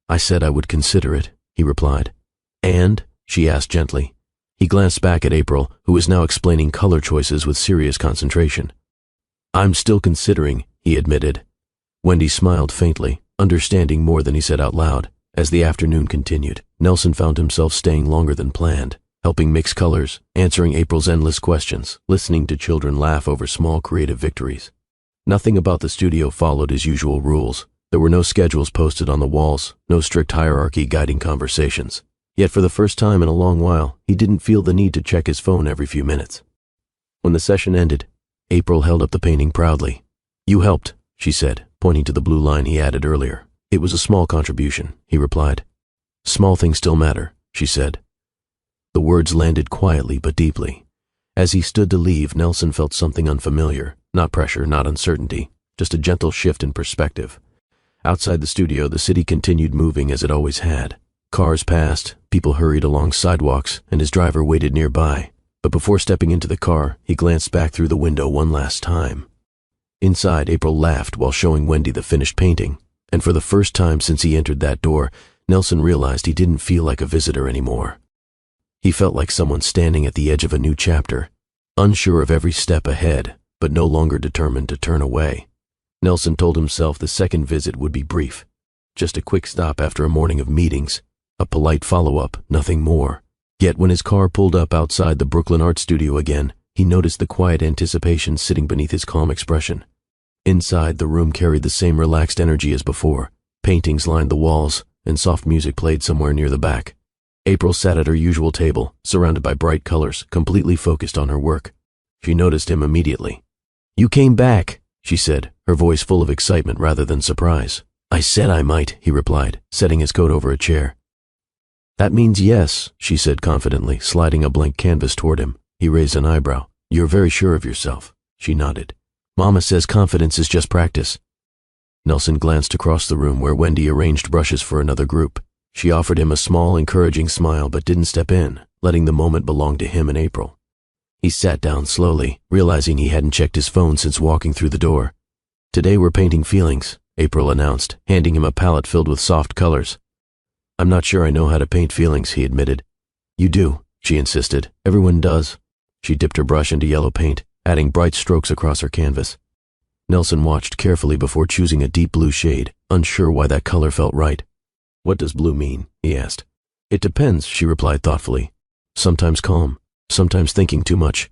"I said I would consider it," he replied. "And?" she asked gently. He glanced back at April, who was now explaining color choices with serious concentration. "I'm still considering," he admitted. Wendy smiled faintly, understanding more than he said out loud. As the afternoon continued, Nelson found himself staying longer than planned, helping mix colors, answering April's endless questions, listening to children laugh over small creative victories. Nothing about the studio followed his usual rules. There were no schedules posted on the walls, no strict hierarchy guiding conversations. Yet for the first time in a long while, he didn't feel the need to check his phone every few minutes. When the session ended, April held up the painting proudly. "You helped," she said, pointing to the blue line he added earlier. "It was a small contribution," he replied. "Small things still matter," she said. The words landed quietly but deeply. As he stood to leave, Nelson felt something unfamiliar, not pressure, not uncertainty, just a gentle shift in perspective. Outside the studio, the city continued moving as it always had. Cars passed, people hurried along sidewalks, and his driver waited nearby. But before stepping into the car, he glanced back through the window one last time. Inside, April laughed while showing Wendy the finished painting, and for the first time since he entered that door, Nelson realized he didn't feel like a visitor anymore. He felt like someone standing at the edge of a new chapter, unsure of every step ahead, but no longer determined to turn away. Nelson told himself the second visit would be brief, just a quick stop after a morning of meetings, a polite follow-up, nothing more. Yet when his car pulled up outside the Brooklyn Art Studio again, he noticed the quiet anticipation sitting beneath his calm expression. Inside, the room carried the same relaxed energy as before. Paintings lined the walls, and soft music played somewhere near the back. April sat at her usual table, surrounded by bright colors, completely focused on her work. She noticed him immediately. "You came back," she said, her voice full of excitement rather than surprise. "I said I might," he replied, setting his coat over a chair. "That means yes," she said confidently, sliding a blank canvas toward him. He raised an eyebrow. "You're very sure of yourself." She nodded. "Mama says confidence is just practice." Nelson glanced across the room where Wendy arranged brushes for another group. She offered him a small, encouraging smile but didn't step in, letting the moment belong to him and April. He sat down slowly, realizing he hadn't checked his phone since walking through the door. "Today we're painting feelings," April announced, handing him a palette filled with soft colors. "I'm not sure I know how to paint feelings," he admitted. "You do," she insisted. "Everyone does." She dipped her brush into yellow paint, adding bright strokes across her canvas. Nelson watched carefully before choosing a deep blue shade, unsure why that color felt right. "What does blue mean?" he asked. It depends, she replied thoughtfully. Sometimes calm, sometimes thinking too much.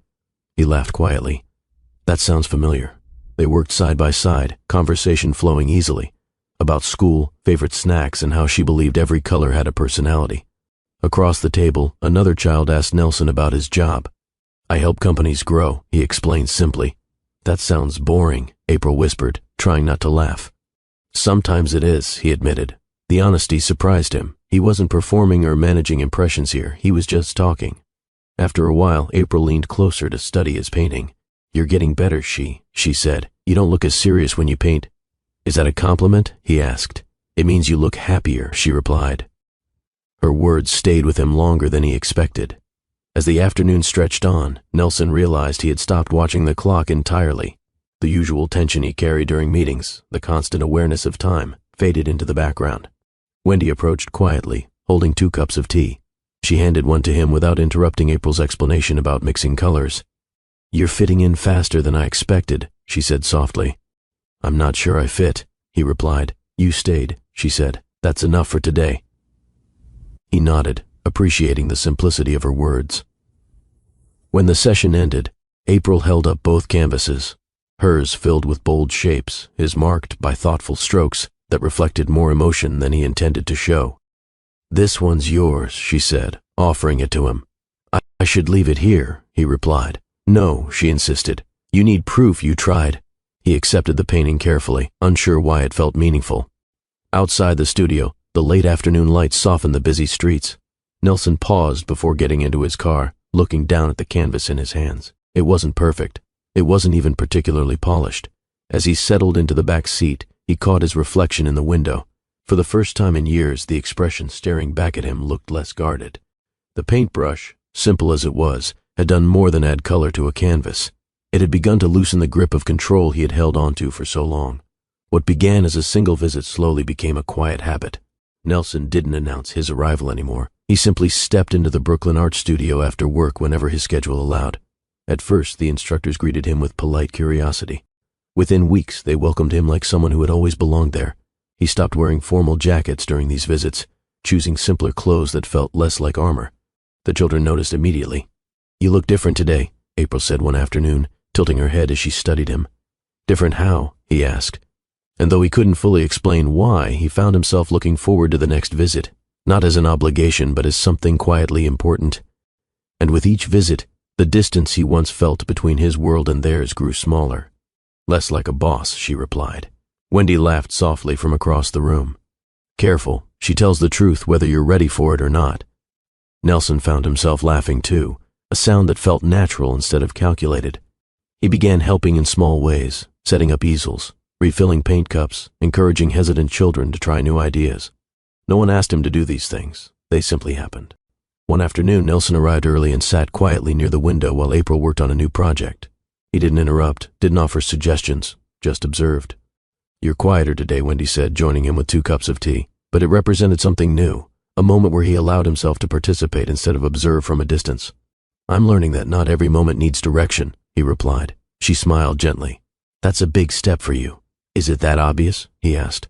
He laughed quietly. That sounds familiar. They worked side by side, conversation flowing easily. About school, favorite snacks, and how she believed every color had a personality. Across the table, another child asked Nelson about his job. I help companies grow, he explained simply. That sounds boring, April whispered, trying not to laugh. Sometimes it is, he admitted. The honesty surprised him. He wasn't performing or managing impressions here, he was just talking. After a while, April leaned closer to study his painting. You're getting better, she said. You don't look as serious when you paint. Is that a compliment? He asked. It means you look happier, she replied. Her words stayed with him longer than he expected. As the afternoon stretched on, Nelson realized he had stopped watching the clock entirely. The usual tension he carried during meetings, the constant awareness of time, faded into the background. Wendy approached quietly, holding 2 cups of tea. She handed one to him without interrupting April's explanation about mixing colors. You're fitting in faster than I expected, she said softly. I'm not sure I fit, he replied. You stayed, she said. That's enough for today. He nodded, appreciating the simplicity of her words. When the session ended, April held up both canvases, hers filled with bold shapes, his marked by thoughtful strokes that reflected more emotion than he intended to show. This one's yours, she said, offering it to him. I should leave it here, he replied. No, she insisted. You need proof you tried. He accepted the painting carefully, unsure why it felt meaningful. Outside the studio, the late afternoon light softened the busy streets. Nelson paused before getting into his car, looking down at the canvas in his hands. It wasn't perfect. It wasn't even particularly polished. As he settled into the back seat, he caught his reflection in the window. For the first time in years, the expression staring back at him looked less guarded. The paintbrush, simple as it was, had done more than add color to a canvas. It had begun to loosen the grip of control he had held onto for so long. What began as a single visit slowly became a quiet habit. Nelson didn't announce his arrival anymore. He simply stepped into the Brooklyn art studio after work whenever his schedule allowed. At first, the instructors greeted him with polite curiosity. Within weeks, they welcomed him like someone who had always belonged there. He stopped wearing formal jackets during these visits, choosing simpler clothes that felt less like armor. The children noticed immediately. You look different today, April said one afternoon, tilting her head as she studied him. Different how? He asked. And though he couldn't fully explain why, he found himself looking forward to the next visit, not as an obligation but as something quietly important. And with each visit, the distance he once felt between his world and theirs grew smaller. Less like a boss, she replied. Wendy laughed softly from across the room. Careful, she tells the truth whether you're ready for it or not. Nelson found himself laughing too, a sound that felt natural instead of calculated. He began helping in small ways, setting up easels, refilling paint cups, encouraging hesitant children to try new ideas. No one asked him to do these things. They simply happened. One afternoon, Nelson arrived early and sat quietly near the window while April worked on a new project. He didn't interrupt, didn't offer suggestions, just observed. You're quieter today, Wendy said, joining him with 2 cups of tea. But it represented something new, a moment where he allowed himself to participate instead of observe from a distance. I'm learning that not every moment needs direction, he replied. She smiled gently. That's a big step for you. Is it that obvious? He asked.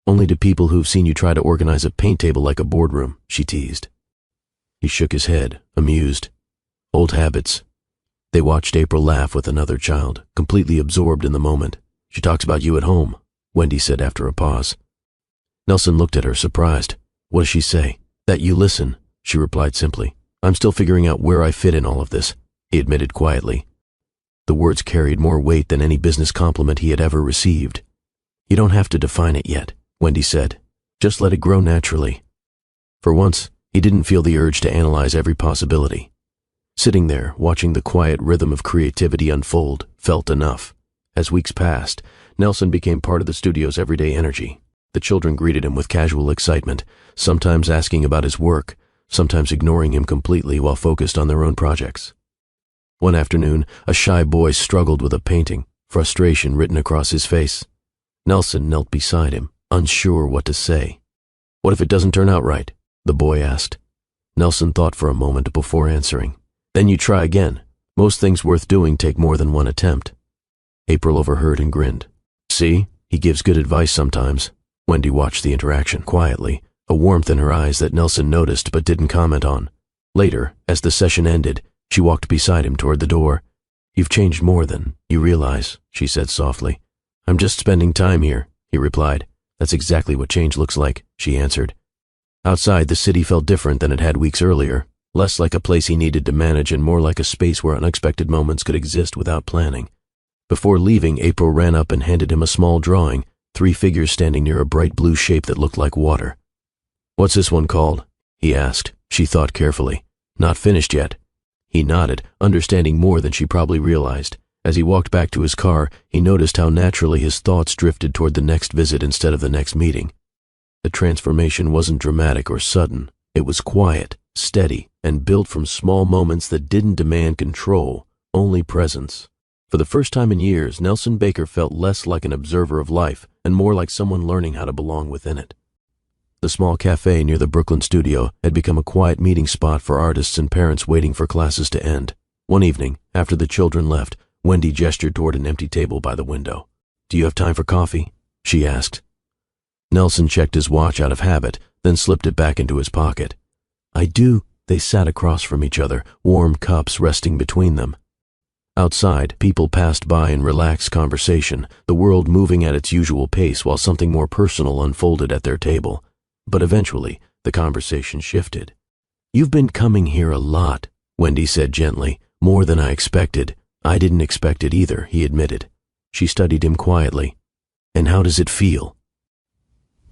Only to people who've seen you try to organize a paint table like a boardroom, she teased. He shook his head, amused. Old habits. They watched April laugh with another child, completely absorbed in the moment. She talks about you at home, Wendy said after a pause. Nelson looked at her, surprised. What does she say? That you listen, she replied simply. I'm still figuring out where I fit in all of this, he admitted quietly. The words carried more weight than any business compliment he had ever received. You don't have to define it yet, Wendy said. Just let it grow naturally. For once, he didn't feel the urge to analyze every possibility. Sitting there, watching the quiet rhythm of creativity unfold, felt enough. As weeks passed, Nelson became part of the studio's everyday energy. The children greeted him with casual excitement, sometimes asking about his work, sometimes ignoring him completely while focused on their own projects. One afternoon, a shy boy struggled with a painting, frustration written across his face. Nelson knelt beside him, unsure what to say. What if it doesn't turn out right? The boy asked. Nelson thought for a moment before answering. Then you try again. Most things worth doing take more than one attempt. April overheard and grinned. See, he gives good advice sometimes. Wendy watched the interaction quietly, a warmth in her eyes that Nelson noticed but didn't comment on. Later, as the session ended, she walked beside him toward the door. "You've changed more than you realize," she said softly. "I'm just spending time here," he replied. "That's exactly what change looks like," she answered. Outside, the city felt different than it had weeks earlier, less like a place he needed to manage and more like a space where unexpected moments could exist without planning. Before leaving, April ran up and handed him a small drawing, 3 figures standing near a bright blue shape that looked like water. "What's this one called?" he asked. She thought carefully. "Not finished yet." He nodded, understanding more than she probably realized. As he walked back to his car, he noticed how naturally his thoughts drifted toward the next visit instead of the next meeting. The transformation wasn't dramatic or sudden. It was quiet, steady, and built from small moments that didn't demand control, only presence. For the first time in years, Nelson Baker felt less like an observer of life and more like someone learning how to belong within it. The small cafe near the Brooklyn studio had become a quiet meeting spot for artists and parents waiting for classes to end. One evening, after the children left, Wendy gestured toward an empty table by the window. "Do you have time for coffee?" she asked. Nelson checked his watch out of habit, then slipped it back into his pocket. "I do." They sat across from each other, warm cups resting between them. Outside, people passed by in relaxed conversation, the world moving at its usual pace while something more personal unfolded at their table. But eventually, the conversation shifted. "You've been coming here a lot," Wendy said gently. "More than I expected." "I didn't expect it either," he admitted. She studied him quietly. "And how does it feel?"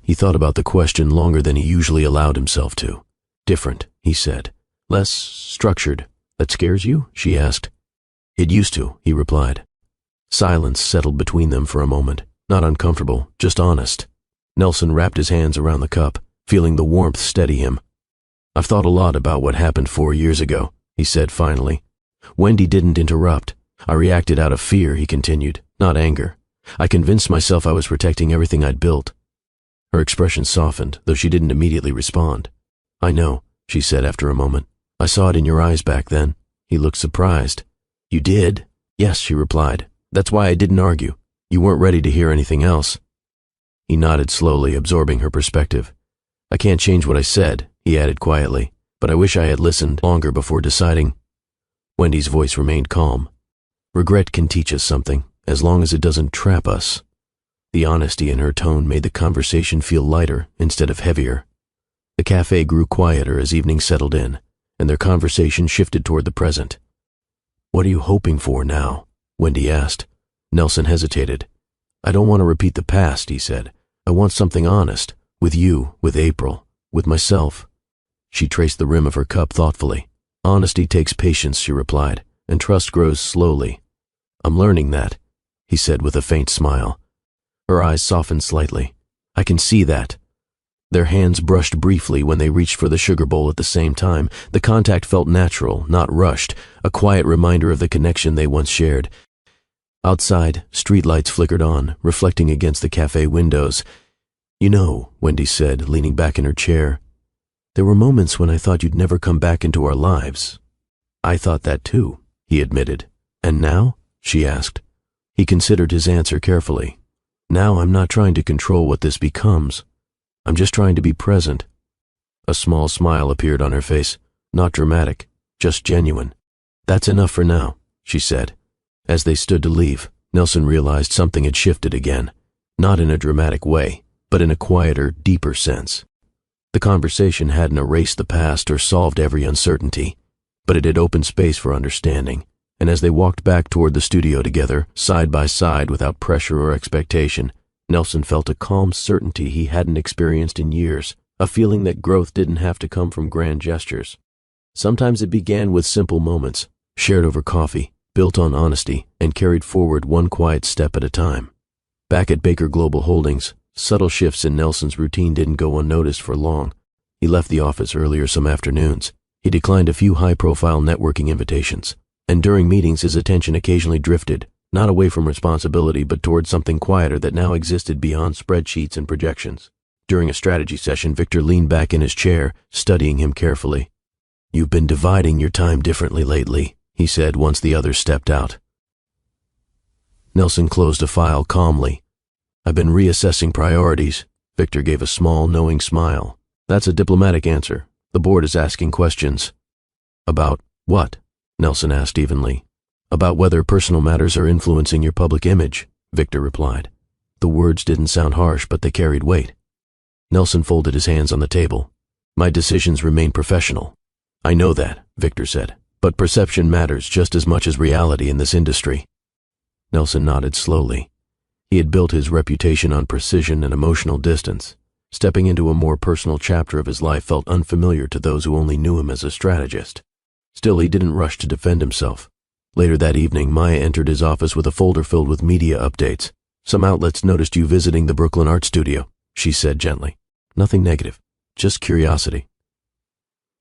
He thought about the question longer than he usually allowed himself to. "Different," he said. "Less structured." "That scares you?" she asked. "It used to," he replied. Silence settled between them for a moment. Not uncomfortable, just honest. Nelson wrapped his hands around the cup, feeling the warmth steady him. "I've thought a lot about what happened 4 years ago," he said finally. Wendy didn't interrupt. "I reacted out of fear," he continued, "not anger. I convinced myself I was protecting everything I'd built." Her expression softened, though she didn't immediately respond. "I know," she said after a moment. "I saw it in your eyes back then." He looked surprised. "You did?" "Yes," she replied. "That's why I didn't argue. You weren't ready to hear anything else." He nodded slowly, absorbing her perspective. "I can't change what I said," he added quietly, "but I wish I had listened longer before deciding." Wendy's voice remained calm. "Regret can teach us something, as long as it doesn't trap us." The honesty in her tone made the conversation feel lighter instead of heavier. The cafe grew quieter as evening settled in, and their conversation shifted toward the present. "What are you hoping for now?" Wendy asked. Nelson hesitated. "I don't want to repeat the past," he said. "I want something honest, with you, with April, with myself." She traced the rim of her cup thoughtfully. "Honesty takes patience," she replied, "and trust grows slowly." "I'm learning that," he said with a faint smile. Her eyes softened slightly. "I can see that." Their hands brushed briefly when they reached for the sugar bowl at the same time. The contact felt natural, not rushed, a quiet reminder of the connection they once shared. Outside, streetlights flickered on, reflecting against the cafe windows. "You know," Wendy said, leaning back in her chair, "there were moments when I thought you'd never come back into our lives." "I thought that too," he admitted. "And now?" she asked. He considered his answer carefully. "Now I'm not trying to control what this becomes. I'm just trying to be present." A small smile appeared on her face, not dramatic, just genuine. "That's enough for now," she said. As they stood to leave, Nelson realized something had shifted again, not in a dramatic way, but in a quieter, deeper sense. The conversation hadn't erased the past or solved every uncertainty, but it had opened space for understanding, and as they walked back toward the studio together, side by side without pressure or expectation, Nelson felt a calm certainty he hadn't experienced in years, a feeling that growth didn't have to come from grand gestures. Sometimes it began with simple moments, shared over coffee, built on honesty, and carried forward one quiet step at a time. Back at Baker Global Holdings, subtle shifts in Nelson's routine didn't go unnoticed for long. He left the office earlier some afternoons. He declined a few high-profile networking invitations, and during meetings his attention occasionally drifted, not away from responsibility but towards something quieter that now existed beyond spreadsheets and projections. During a strategy session, Victor leaned back in his chair, studying him carefully. "You've been dividing your time differently lately," he said once the others stepped out. Nelson closed a file calmly. "I've been reassessing priorities." Victor gave a small, knowing smile. That's a diplomatic answer. The board is asking questions. About what? Nelson asked evenly. About whether personal matters are influencing your public image, Victor replied. The words didn't sound harsh, but they carried weight. Nelson folded his hands on the table. My decisions remain professional. I know that, Victor said, but perception matters just as much as reality in this industry. Nelson nodded slowly. He had built his reputation on precision and emotional distance. Stepping into a more personal chapter of his life felt unfamiliar to those who only knew him as a strategist. Still, he didn't rush to defend himself. Later that evening, Maya entered his office with a folder filled with media updates. Some outlets noticed you visiting the Brooklyn art studio, she said gently. Nothing negative, just curiosity.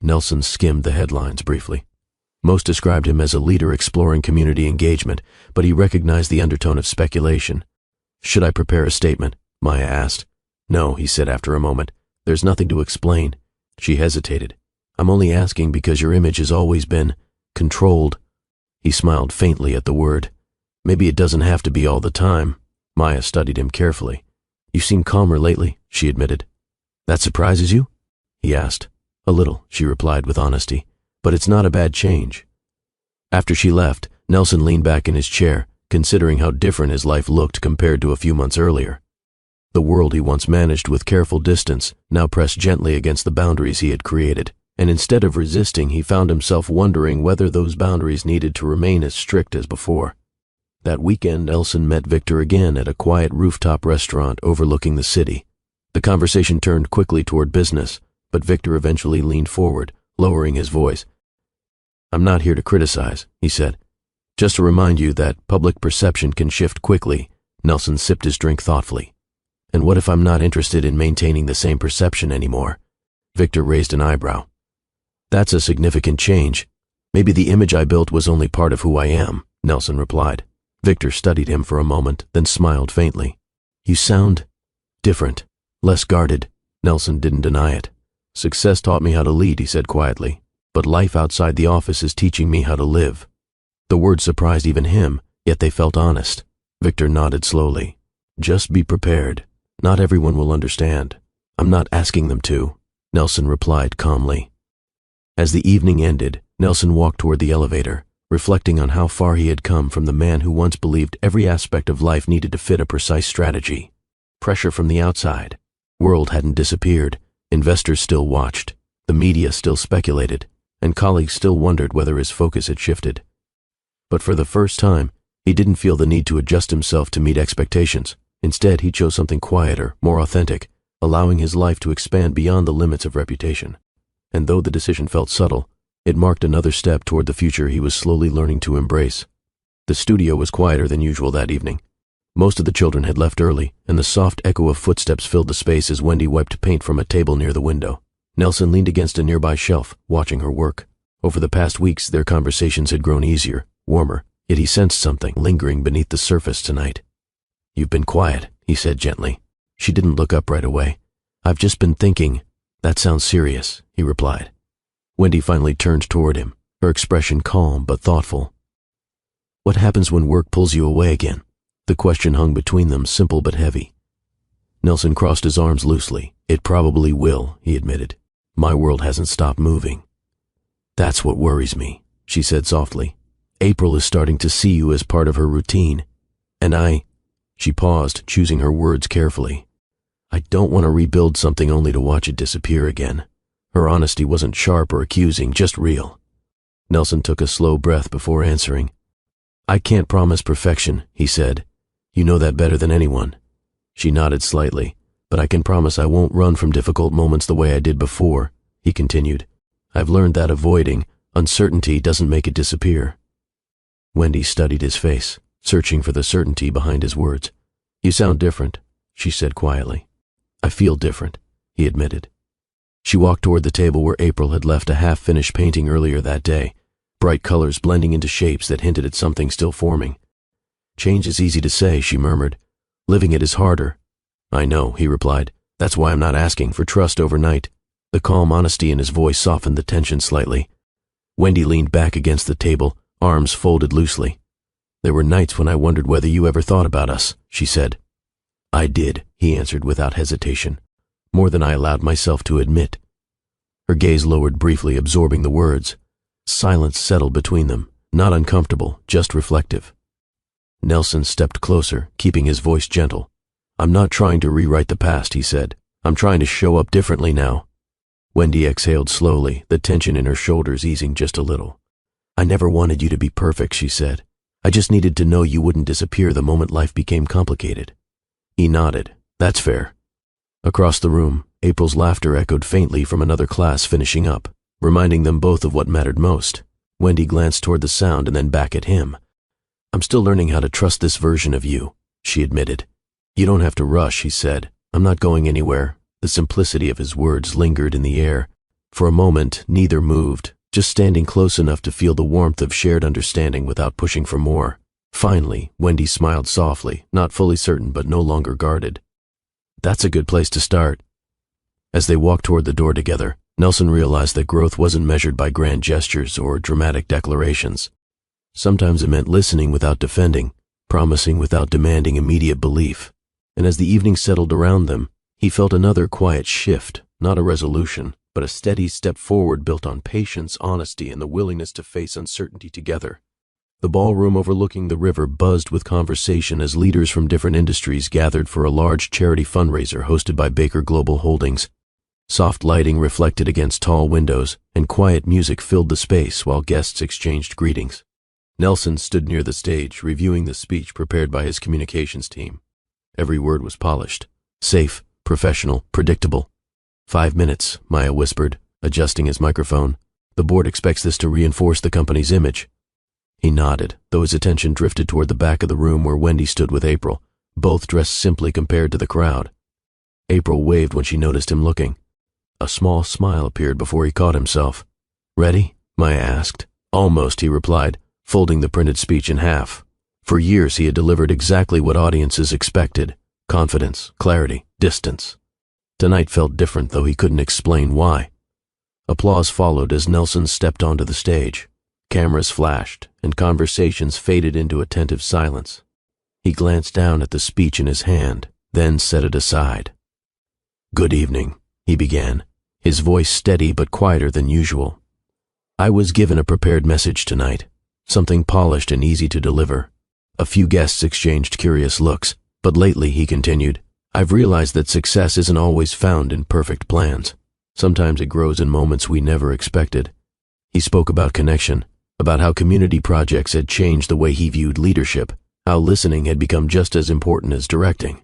Nelson skimmed the headlines briefly. Most described him as a leader exploring community engagement, but he recognized the undertone of speculation. Should I prepare a statement? Maya asked. No, he said after a moment. There's nothing to explain. She hesitated. I'm only asking because your image has always been controlled. He smiled faintly at the word. Maybe it doesn't have to be all the time. Maya studied him carefully. You seem calmer lately, she admitted. That surprises you? He asked. A little, she replied with honesty, but it's not a bad change. After she left, Nelson leaned back in his chair, considering how different his life looked compared to a few months earlier. The world he once managed with careful distance now pressed gently against the boundaries he had created, and instead of resisting, he found himself wondering whether those boundaries needed to remain as strict as before. That weekend, Nelson met Victor again at a quiet rooftop restaurant overlooking the city. The conversation turned quickly toward business, but Victor eventually leaned forward, lowering his voice. I'm not here to criticize, he said. Just to remind you that public perception can shift quickly. Nelson sipped his drink thoughtfully. And what if I'm not interested in maintaining the same perception anymore? Victor raised an eyebrow. That's a significant change. Maybe the image I built was only part of who I am, Nelson replied. Victor studied him for a moment, then smiled faintly. You sound different, less guarded. Nelson didn't deny it. Success taught me how to lead, he said quietly, but life outside the office is teaching me how to live. The words surprised even him, yet they felt honest. Victor nodded slowly. Just be prepared. Not everyone will understand. I'm not asking them to, Nelson replied calmly. As the evening ended, Nelson walked toward the elevator, reflecting on how far he had come from the man who once believed every aspect of life needed to fit a precise strategy. Pressure from the outside. World hadn't disappeared. Investors still watched. The media still speculated, and colleagues still wondered whether his focus had shifted. But for the first time, he didn't feel the need to adjust himself to meet expectations. Instead, he chose something quieter, more authentic, allowing his life to expand beyond the limits of reputation. And though the decision felt subtle, it marked another step toward the future he was slowly learning to embrace. The studio was quieter than usual that evening. Most of the children had left early, and the soft echo of footsteps filled the space as Wendy wiped paint from a table near the window. Nelson leaned against a nearby shelf, watching her work. Over the past weeks, their conversations had grown easier, warmer, yet he sensed something lingering beneath the surface tonight. You've been quiet, he said gently. She didn't look up right away. I've just been thinking. That sounds serious, he replied. Wendy finally turned toward him, her expression calm but thoughtful. What happens when work pulls you away again? The question hung between them, simple but heavy. Nelson crossed his arms loosely. It probably will, he admitted. My world hasn't stopped moving. That's what worries me, she said softly. April is starting to see you as part of her routine. And she paused, choosing her words carefully. I don't want to rebuild something only to watch it disappear again. Her honesty wasn't sharp or accusing, just real. Nelson took a slow breath before answering. I can't promise perfection, he said. You know that better than anyone. She nodded slightly. But I can promise I won't run from difficult moments the way I did before, he continued. I've learned that avoiding uncertainty doesn't make it disappear. Wendy studied his face, searching for the certainty behind his words. You sound different, she said quietly. I feel different, he admitted. She walked toward the table where April had left a half-finished painting earlier that day, bright colors blending into shapes that hinted at something still forming. Change is easy to say, she murmured. Living it is harder. I know, he replied. That's why I'm not asking for trust overnight. The calm honesty in his voice softened the tension slightly. Wendy leaned back against the table, arms folded loosely. There were nights when I wondered whether you ever thought about us, she said. I did, he answered without hesitation. more than I allowed myself to admit." Her gaze lowered briefly, absorbing the words. Silence settled between them, not uncomfortable, just reflective. Nelson stepped closer, keeping his voice gentle. "I'm not trying to rewrite the past," he said. "I'm trying to show up differently now." Wendy exhaled slowly, the tension in her shoulders easing just a little. "I never wanted you to be perfect," she said. "I just needed to know you wouldn't disappear the moment life became complicated." He nodded. "That's fair." Across the room, April's laughter echoed faintly from another class finishing up, reminding them both of what mattered most. Wendy glanced toward the sound and then back at him. "I'm still learning how to trust this version of you," she admitted. "You don't have to rush," he said. "I'm not going anywhere." The simplicity of his words lingered in the air. For a moment, neither moved, just standing close enough to feel the warmth of shared understanding without pushing for more. Finally, Wendy smiled softly, not fully certain but no longer guarded. "That's a good place to start." As they walked toward the door together, Nelson realized that growth wasn't measured by grand gestures or dramatic declarations. Sometimes it meant listening without defending, promising without demanding immediate belief. And as the evening settled around them, he felt another quiet shift, not a resolution, but a steady step forward built on patience, honesty, and the willingness to face uncertainty together. The ballroom overlooking the river buzzed with conversation as leaders from different industries gathered for a large charity fundraiser hosted by Baker Global Holdings. Soft lighting reflected against tall windows, and quiet music filled the space while guests exchanged greetings. Nelson stood near the stage, reviewing the speech prepared by his communications team. Every word was polished, safe, professional, predictable. 5 minutes, Maya whispered, adjusting his microphone. "The board expects this to reinforce the company's image." He nodded, though his attention drifted toward the back of the room where Wendy stood with April, both dressed simply compared to the crowd. April waved when she noticed him looking. A small smile appeared before he caught himself. "Ready?" Maya asked. "Almost," he replied, folding the printed speech in half. For years he had delivered exactly what audiences expected: confidence, clarity, distance. Tonight felt different, though he couldn't explain why. Applause followed as Nelson stepped onto the stage. Cameras flashed, and conversations faded into attentive silence. He glanced down at the speech in his hand, then set it aside. "Good evening," he began, his voice steady but quieter than usual. "I was given a prepared message tonight, something polished and easy to deliver." A few guests exchanged curious looks, but lately, he continued, "I've realized that success isn't always found in perfect plans. Sometimes it grows in moments we never expected." He spoke about connection, about how community projects had changed the way he viewed leadership, how listening had become just as important as directing.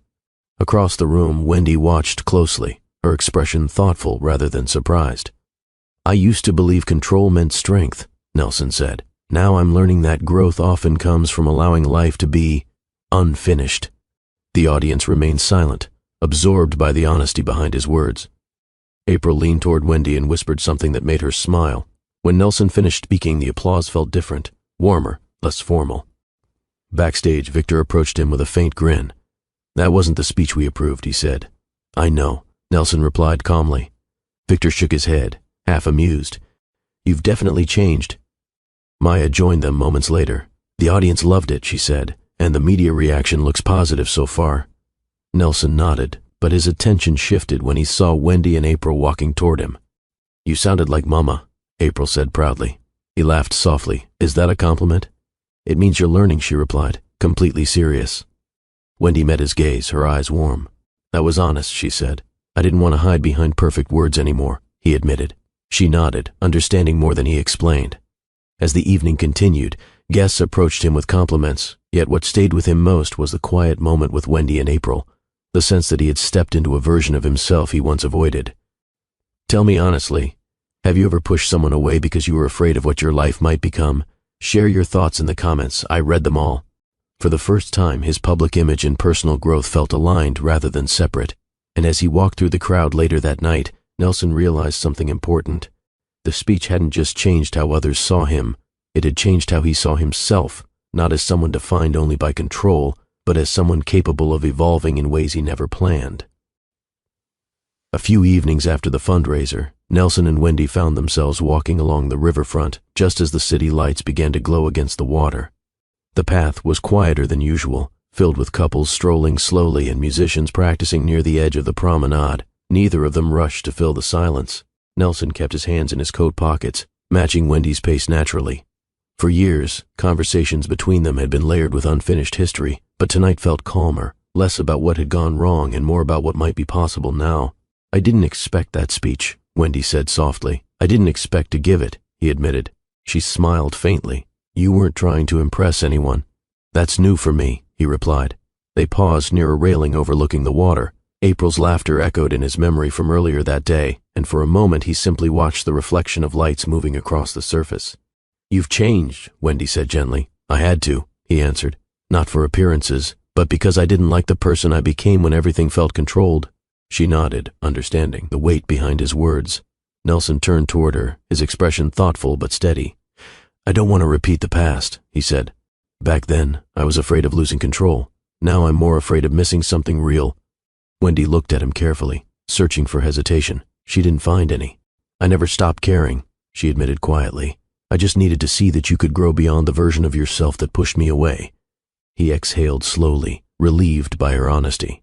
Across the room, Wendy watched closely, her expression thoughtful rather than surprised. "I used to believe control meant strength," Nelson said. "Now I'm learning that growth often comes from allowing life to be unfinished." The audience remained silent, absorbed by the honesty behind his words. April leaned toward Wendy and whispered something that made her smile. When Nelson finished speaking, the applause felt different, warmer, less formal. Backstage, Victor approached him with a faint grin. "That wasn't the speech we approved," he said. "I know," Nelson replied calmly. Victor shook his head, half amused. "You've definitely changed." Maya joined them moments later. "The audience loved it," she said, "and the media reaction looks positive so far." Nelson nodded, but his attention shifted when he saw Wendy and April walking toward him. "You sounded like Mama," April said proudly. He laughed softly. "Is that a compliment?" "It means you're learning," she replied, completely serious. Wendy met his gaze, her eyes warm. "That was honest," she said. "I didn't want to hide behind perfect words anymore," he admitted. She nodded, understanding more than he explained. As the evening continued, guests approached him with compliments, yet what stayed with him most was the quiet moment with Wendy and April, the sense that he had stepped into a version of himself he once avoided. "Tell me honestly, have you ever pushed someone away because you were afraid of what your life might become? Share your thoughts in the comments. I read them all." For the first time, his public image and personal growth felt aligned rather than separate, and as he walked through the crowd later that night, Nelson realized something important. The speech hadn't just changed how others saw him, it had changed how he saw himself, not as someone defined only by control, but as someone capable of evolving in ways he never planned. A few evenings after the fundraiser, Nelson and Wendy found themselves walking along the riverfront just as the city lights began to glow against the water. The path was quieter than usual, filled with couples strolling slowly and musicians practicing near the edge of the promenade. Neither of them rushed to fill the silence. Nelson kept his hands in his coat pockets, matching Wendy's pace naturally. For years, conversations between them had been layered with unfinished history, but tonight felt calmer, less about what had gone wrong and more about what might be possible now. "I didn't expect that speech," Wendy said softly. "I didn't expect to give it," he admitted. She smiled faintly. "You weren't trying to impress anyone." "That's new for me," he replied. They paused near a railing overlooking the water. April's laughter echoed in his memory from earlier that day, and for a moment he simply watched the reflection of lights moving across the surface. "You've changed," Wendy said gently. "I had to," he answered. "Not for appearances, but because I didn't like the person I became when everything felt controlled." She nodded, understanding the weight behind his words. Nelson turned toward her, his expression thoughtful but steady. "I don't want to repeat the past," he said. "Back then, I was afraid of losing control. Now I'm more afraid of missing something real." Wendy looked at him carefully, searching for hesitation. She didn't find any. "I never stopped caring," she admitted quietly. "I just needed to see that you could grow beyond the version of yourself that pushed me away." He exhaled slowly, relieved by her honesty.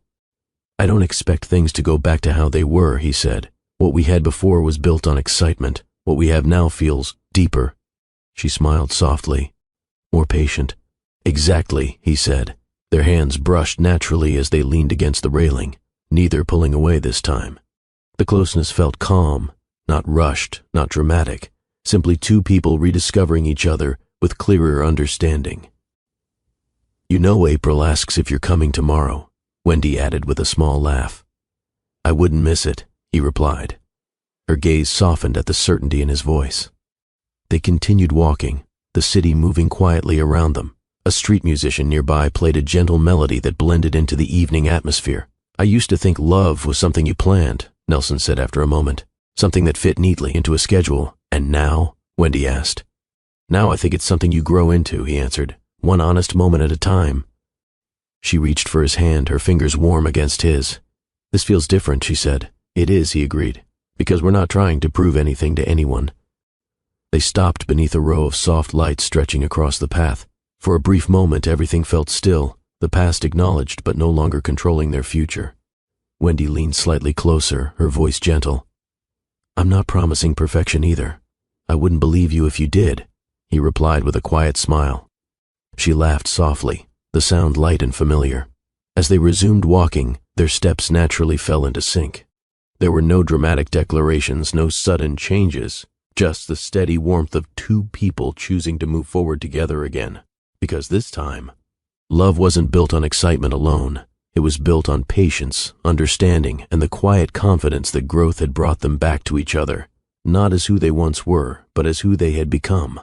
"I don't expect things to go back to how they were," he said. "What we had before was built on excitement. What we have now feels deeper." She smiled softly. "More patient." "Exactly," he said. Their hands brushed naturally as they leaned against the railing, neither pulling away this time. The closeness felt calm, not rushed, not dramatic, simply two people rediscovering each other with clearer understanding. "You know April asks if you're coming tomorrow," Wendy added with a small laugh. "I wouldn't miss it," he replied. Her gaze softened at the certainty in his voice. They continued walking, the city moving quietly around them. A street musician nearby played a gentle melody that blended into the evening atmosphere. "I used to think love was something you planned," Nelson said after a moment. "Something that fit neatly into a schedule. And now?" Wendy asked. "Now I think it's something you grow into," he answered. "One honest moment at a time." She reached for his hand, her fingers warm against his. "This feels different," she said. "It is," he agreed, "because we're not trying to prove anything to anyone." They stopped beneath a row of soft lights stretching across the path. For a brief moment, everything felt still, the past acknowledged but no longer controlling their future. Wendy leaned slightly closer, her voice gentle. "I'm not promising perfection either. I wouldn't believe you if you did," he replied with a quiet smile. She laughed softly, the sound light and familiar. As they resumed walking, their steps naturally fell into sync. There were no dramatic declarations, no sudden changes, just the steady warmth of two people choosing to move forward together again. Because this time, love wasn't built on excitement alone. It was built on patience, understanding, and the quiet confidence that growth had brought them back to each other, not as who they once were, but as who they had become.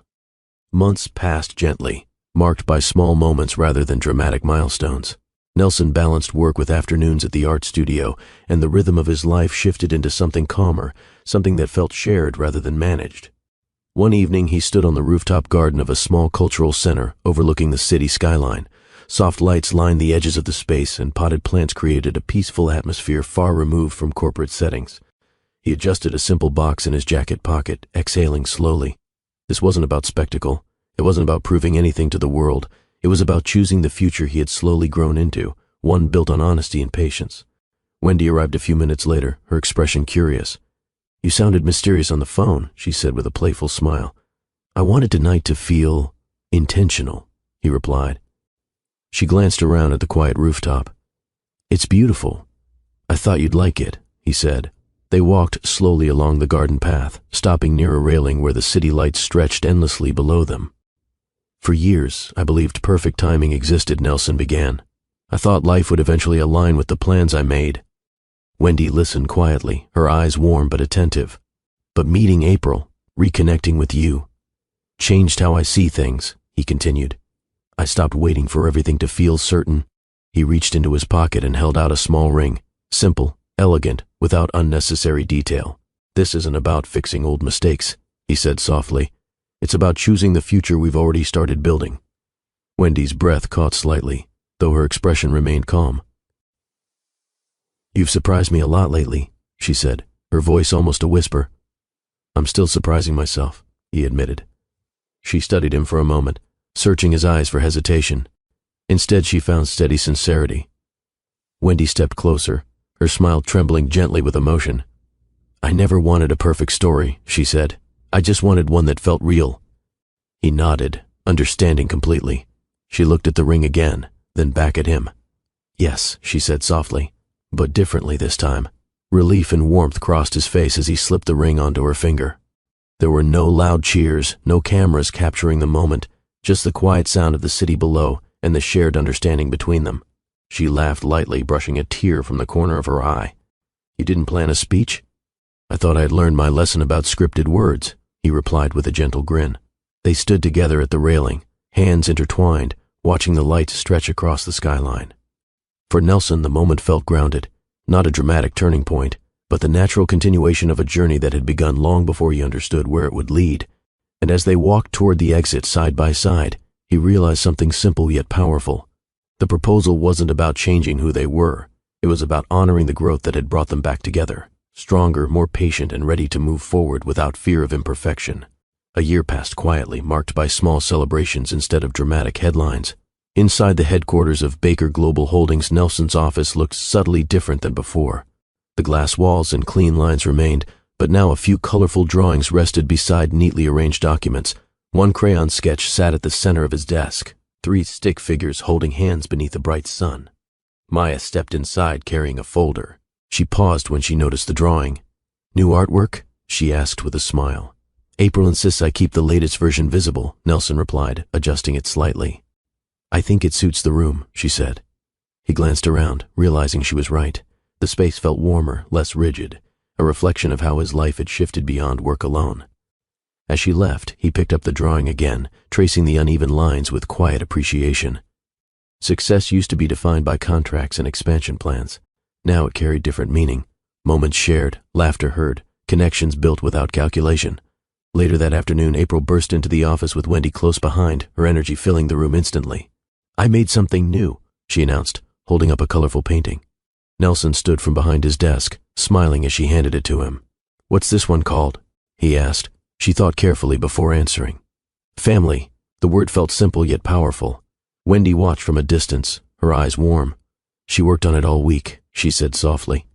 Months passed gently, marked by small moments rather than dramatic milestones. Nelson balanced work with afternoons at the art studio, and the rhythm of his life shifted into something calmer, something that felt shared rather than managed. One evening, he stood on the rooftop garden of a small cultural center overlooking the city skyline. Soft lights lined the edges of the space, and potted plants created a peaceful atmosphere far removed from corporate settings. He adjusted a simple box in his jacket pocket, exhaling slowly. This wasn't about spectacle. It wasn't about proving anything to the world. It was about choosing the future he had slowly grown into, one built on honesty and patience. Wendy arrived a few minutes later, her expression curious. "You sounded mysterious on the phone," she said with a playful smile. "I wanted tonight to feel intentional," he replied. She glanced around at the quiet rooftop. "It's beautiful. I thought you'd like it," he said. They walked slowly along the garden path, stopping near a railing where the city lights stretched endlessly below them. "For years, I believed perfect timing existed," Nelson began. "I thought life would eventually align with the plans I made." Wendy listened quietly, her eyes warm but attentive. "But meeting April, reconnecting with you, changed how I see things," he continued. "I stopped waiting for everything to feel certain." He reached into his pocket and held out a small ring, simple, elegant, without unnecessary detail. "This isn't about fixing old mistakes," he said softly. "It's about choosing the future we've already started building." Wendy's breath caught slightly, though her expression remained calm. "You've surprised me a lot lately," she said, her voice almost a whisper. "I'm still surprising myself," he admitted. She studied him for a moment, searching his eyes for hesitation. Instead, she found steady sincerity. Wendy stepped closer, her smile trembling gently with emotion. "I never wanted a perfect story," she said. "I just wanted one that felt real." He nodded, understanding completely. She looked at the ring again, then back at him. "Yes," she said softly, but differently this time. Relief and warmth crossed his face as he slipped the ring onto her finger. There were no loud cheers, no cameras capturing the moment, just the quiet sound of the city below and the shared understanding between them. She laughed lightly, brushing a tear from the corner of her eye. "You didn't plan a speech?" "I thought I had learned my lesson about scripted words," he replied with a gentle grin. They stood together at the railing, hands intertwined, watching the light stretch across the skyline. For Nelson, the moment felt grounded, not a dramatic turning point, but the natural continuation of a journey that had begun long before he understood where it would lead. And as they walked toward the exit side by side, he realized something simple yet powerful. The proposal wasn't about changing who they were. It was about honoring the growth that had brought them back together, stronger, more patient, and ready to move forward without fear of imperfection. A year passed quietly, marked by small celebrations instead of dramatic headlines. Inside the headquarters of Baker Global Holdings, Nelson's office looked subtly different than before. The glass walls and clean lines remained, but now a few colorful drawings rested beside neatly arranged documents. One crayon sketch sat at the center of his desk, 3 stick figures holding hands beneath a bright sun. Maya stepped inside carrying a folder. She paused when she noticed the drawing. "New artwork?" she asked with a smile. "April insists I keep the latest version visible," Nelson replied, adjusting it slightly. "I think it suits the room," she said. He glanced around, realizing she was right. The space felt warmer, less rigid, a reflection of how his life had shifted beyond work alone. As she left, he picked up the drawing again, tracing the uneven lines with quiet appreciation. Success used to be defined by contracts and expansion plans. Now it carried different meaning. Moments shared, laughter heard, connections built without calculation. Later that afternoon, April burst into the office with Wendy close behind, her energy filling the room instantly. "I made something new," she announced, holding up a colorful painting. Nelson stood from behind his desk, smiling as she handed it to him. "What's this one called?" he asked. She thought carefully before answering. "Family." The word felt simple yet powerful. Wendy watched from a distance, her eyes warm. "She worked on it all week," she said softly.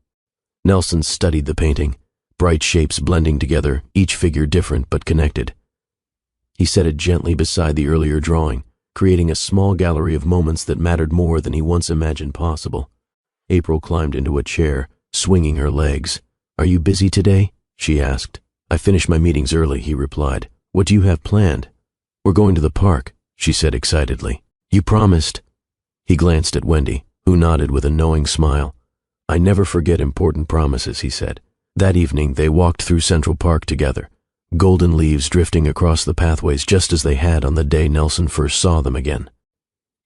Nelson studied the painting, bright shapes blending together, each figure different but connected. He set it gently beside the earlier drawing, creating a small gallery of moments that mattered more than he once imagined possible. April climbed into a chair, swinging her legs. "Are you busy today?" she asked. "I finished my meetings early," he replied. "What do you have planned?" "We're going to the park," she said excitedly. "You promised." He glanced at Wendy, who nodded with a knowing smile. "I never forget important promises," he said. That evening, they walked through Central Park together, golden leaves drifting across the pathways just as they had on the day Nelson first saw them again.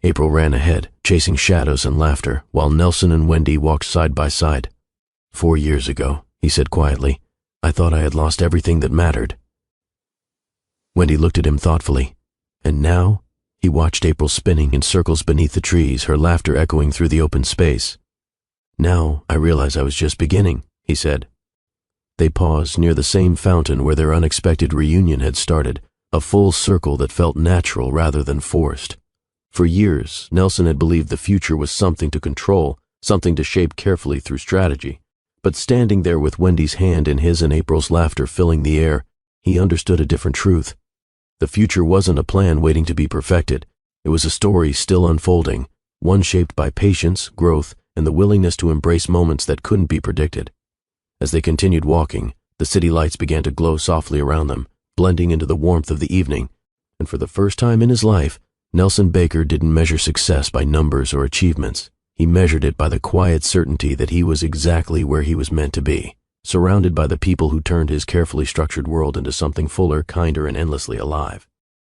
April ran ahead, chasing shadows and laughter, while Nelson and Wendy walked side by side. 4 years ago," he said quietly, "I thought I had lost everything that mattered." Wendy looked at him thoughtfully. "And now?" He watched April spinning in circles beneath the trees, her laughter echoing through the open space. "Now I realize I was just beginning," he said. They paused near the same fountain where their unexpected reunion had started, a full circle that felt natural rather than forced. For years, Nelson had believed the future was something to control, something to shape carefully through strategy. But standing there with Wendy's hand in his and April's laughter filling the air, he understood a different truth. The future wasn't a plan waiting to be perfected. It was a story still unfolding, one shaped by patience, growth, and the willingness to embrace moments that couldn't be predicted. As they continued walking, the city lights began to glow softly around them, blending into the warmth of the evening, and for the first time in his life, Nelson Baker didn't measure success by numbers or achievements. He measured it by the quiet certainty that he was exactly where he was meant to be, surrounded by the people who turned his carefully structured world into something fuller, kinder, and endlessly alive.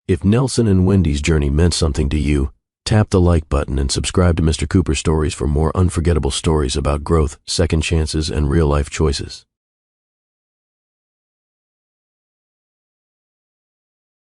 If Nelson and Wendy's journey meant something to you, tap the like button and subscribe to Mr. Cooper Stories for more unforgettable stories about growth, second chances, and real-life choices.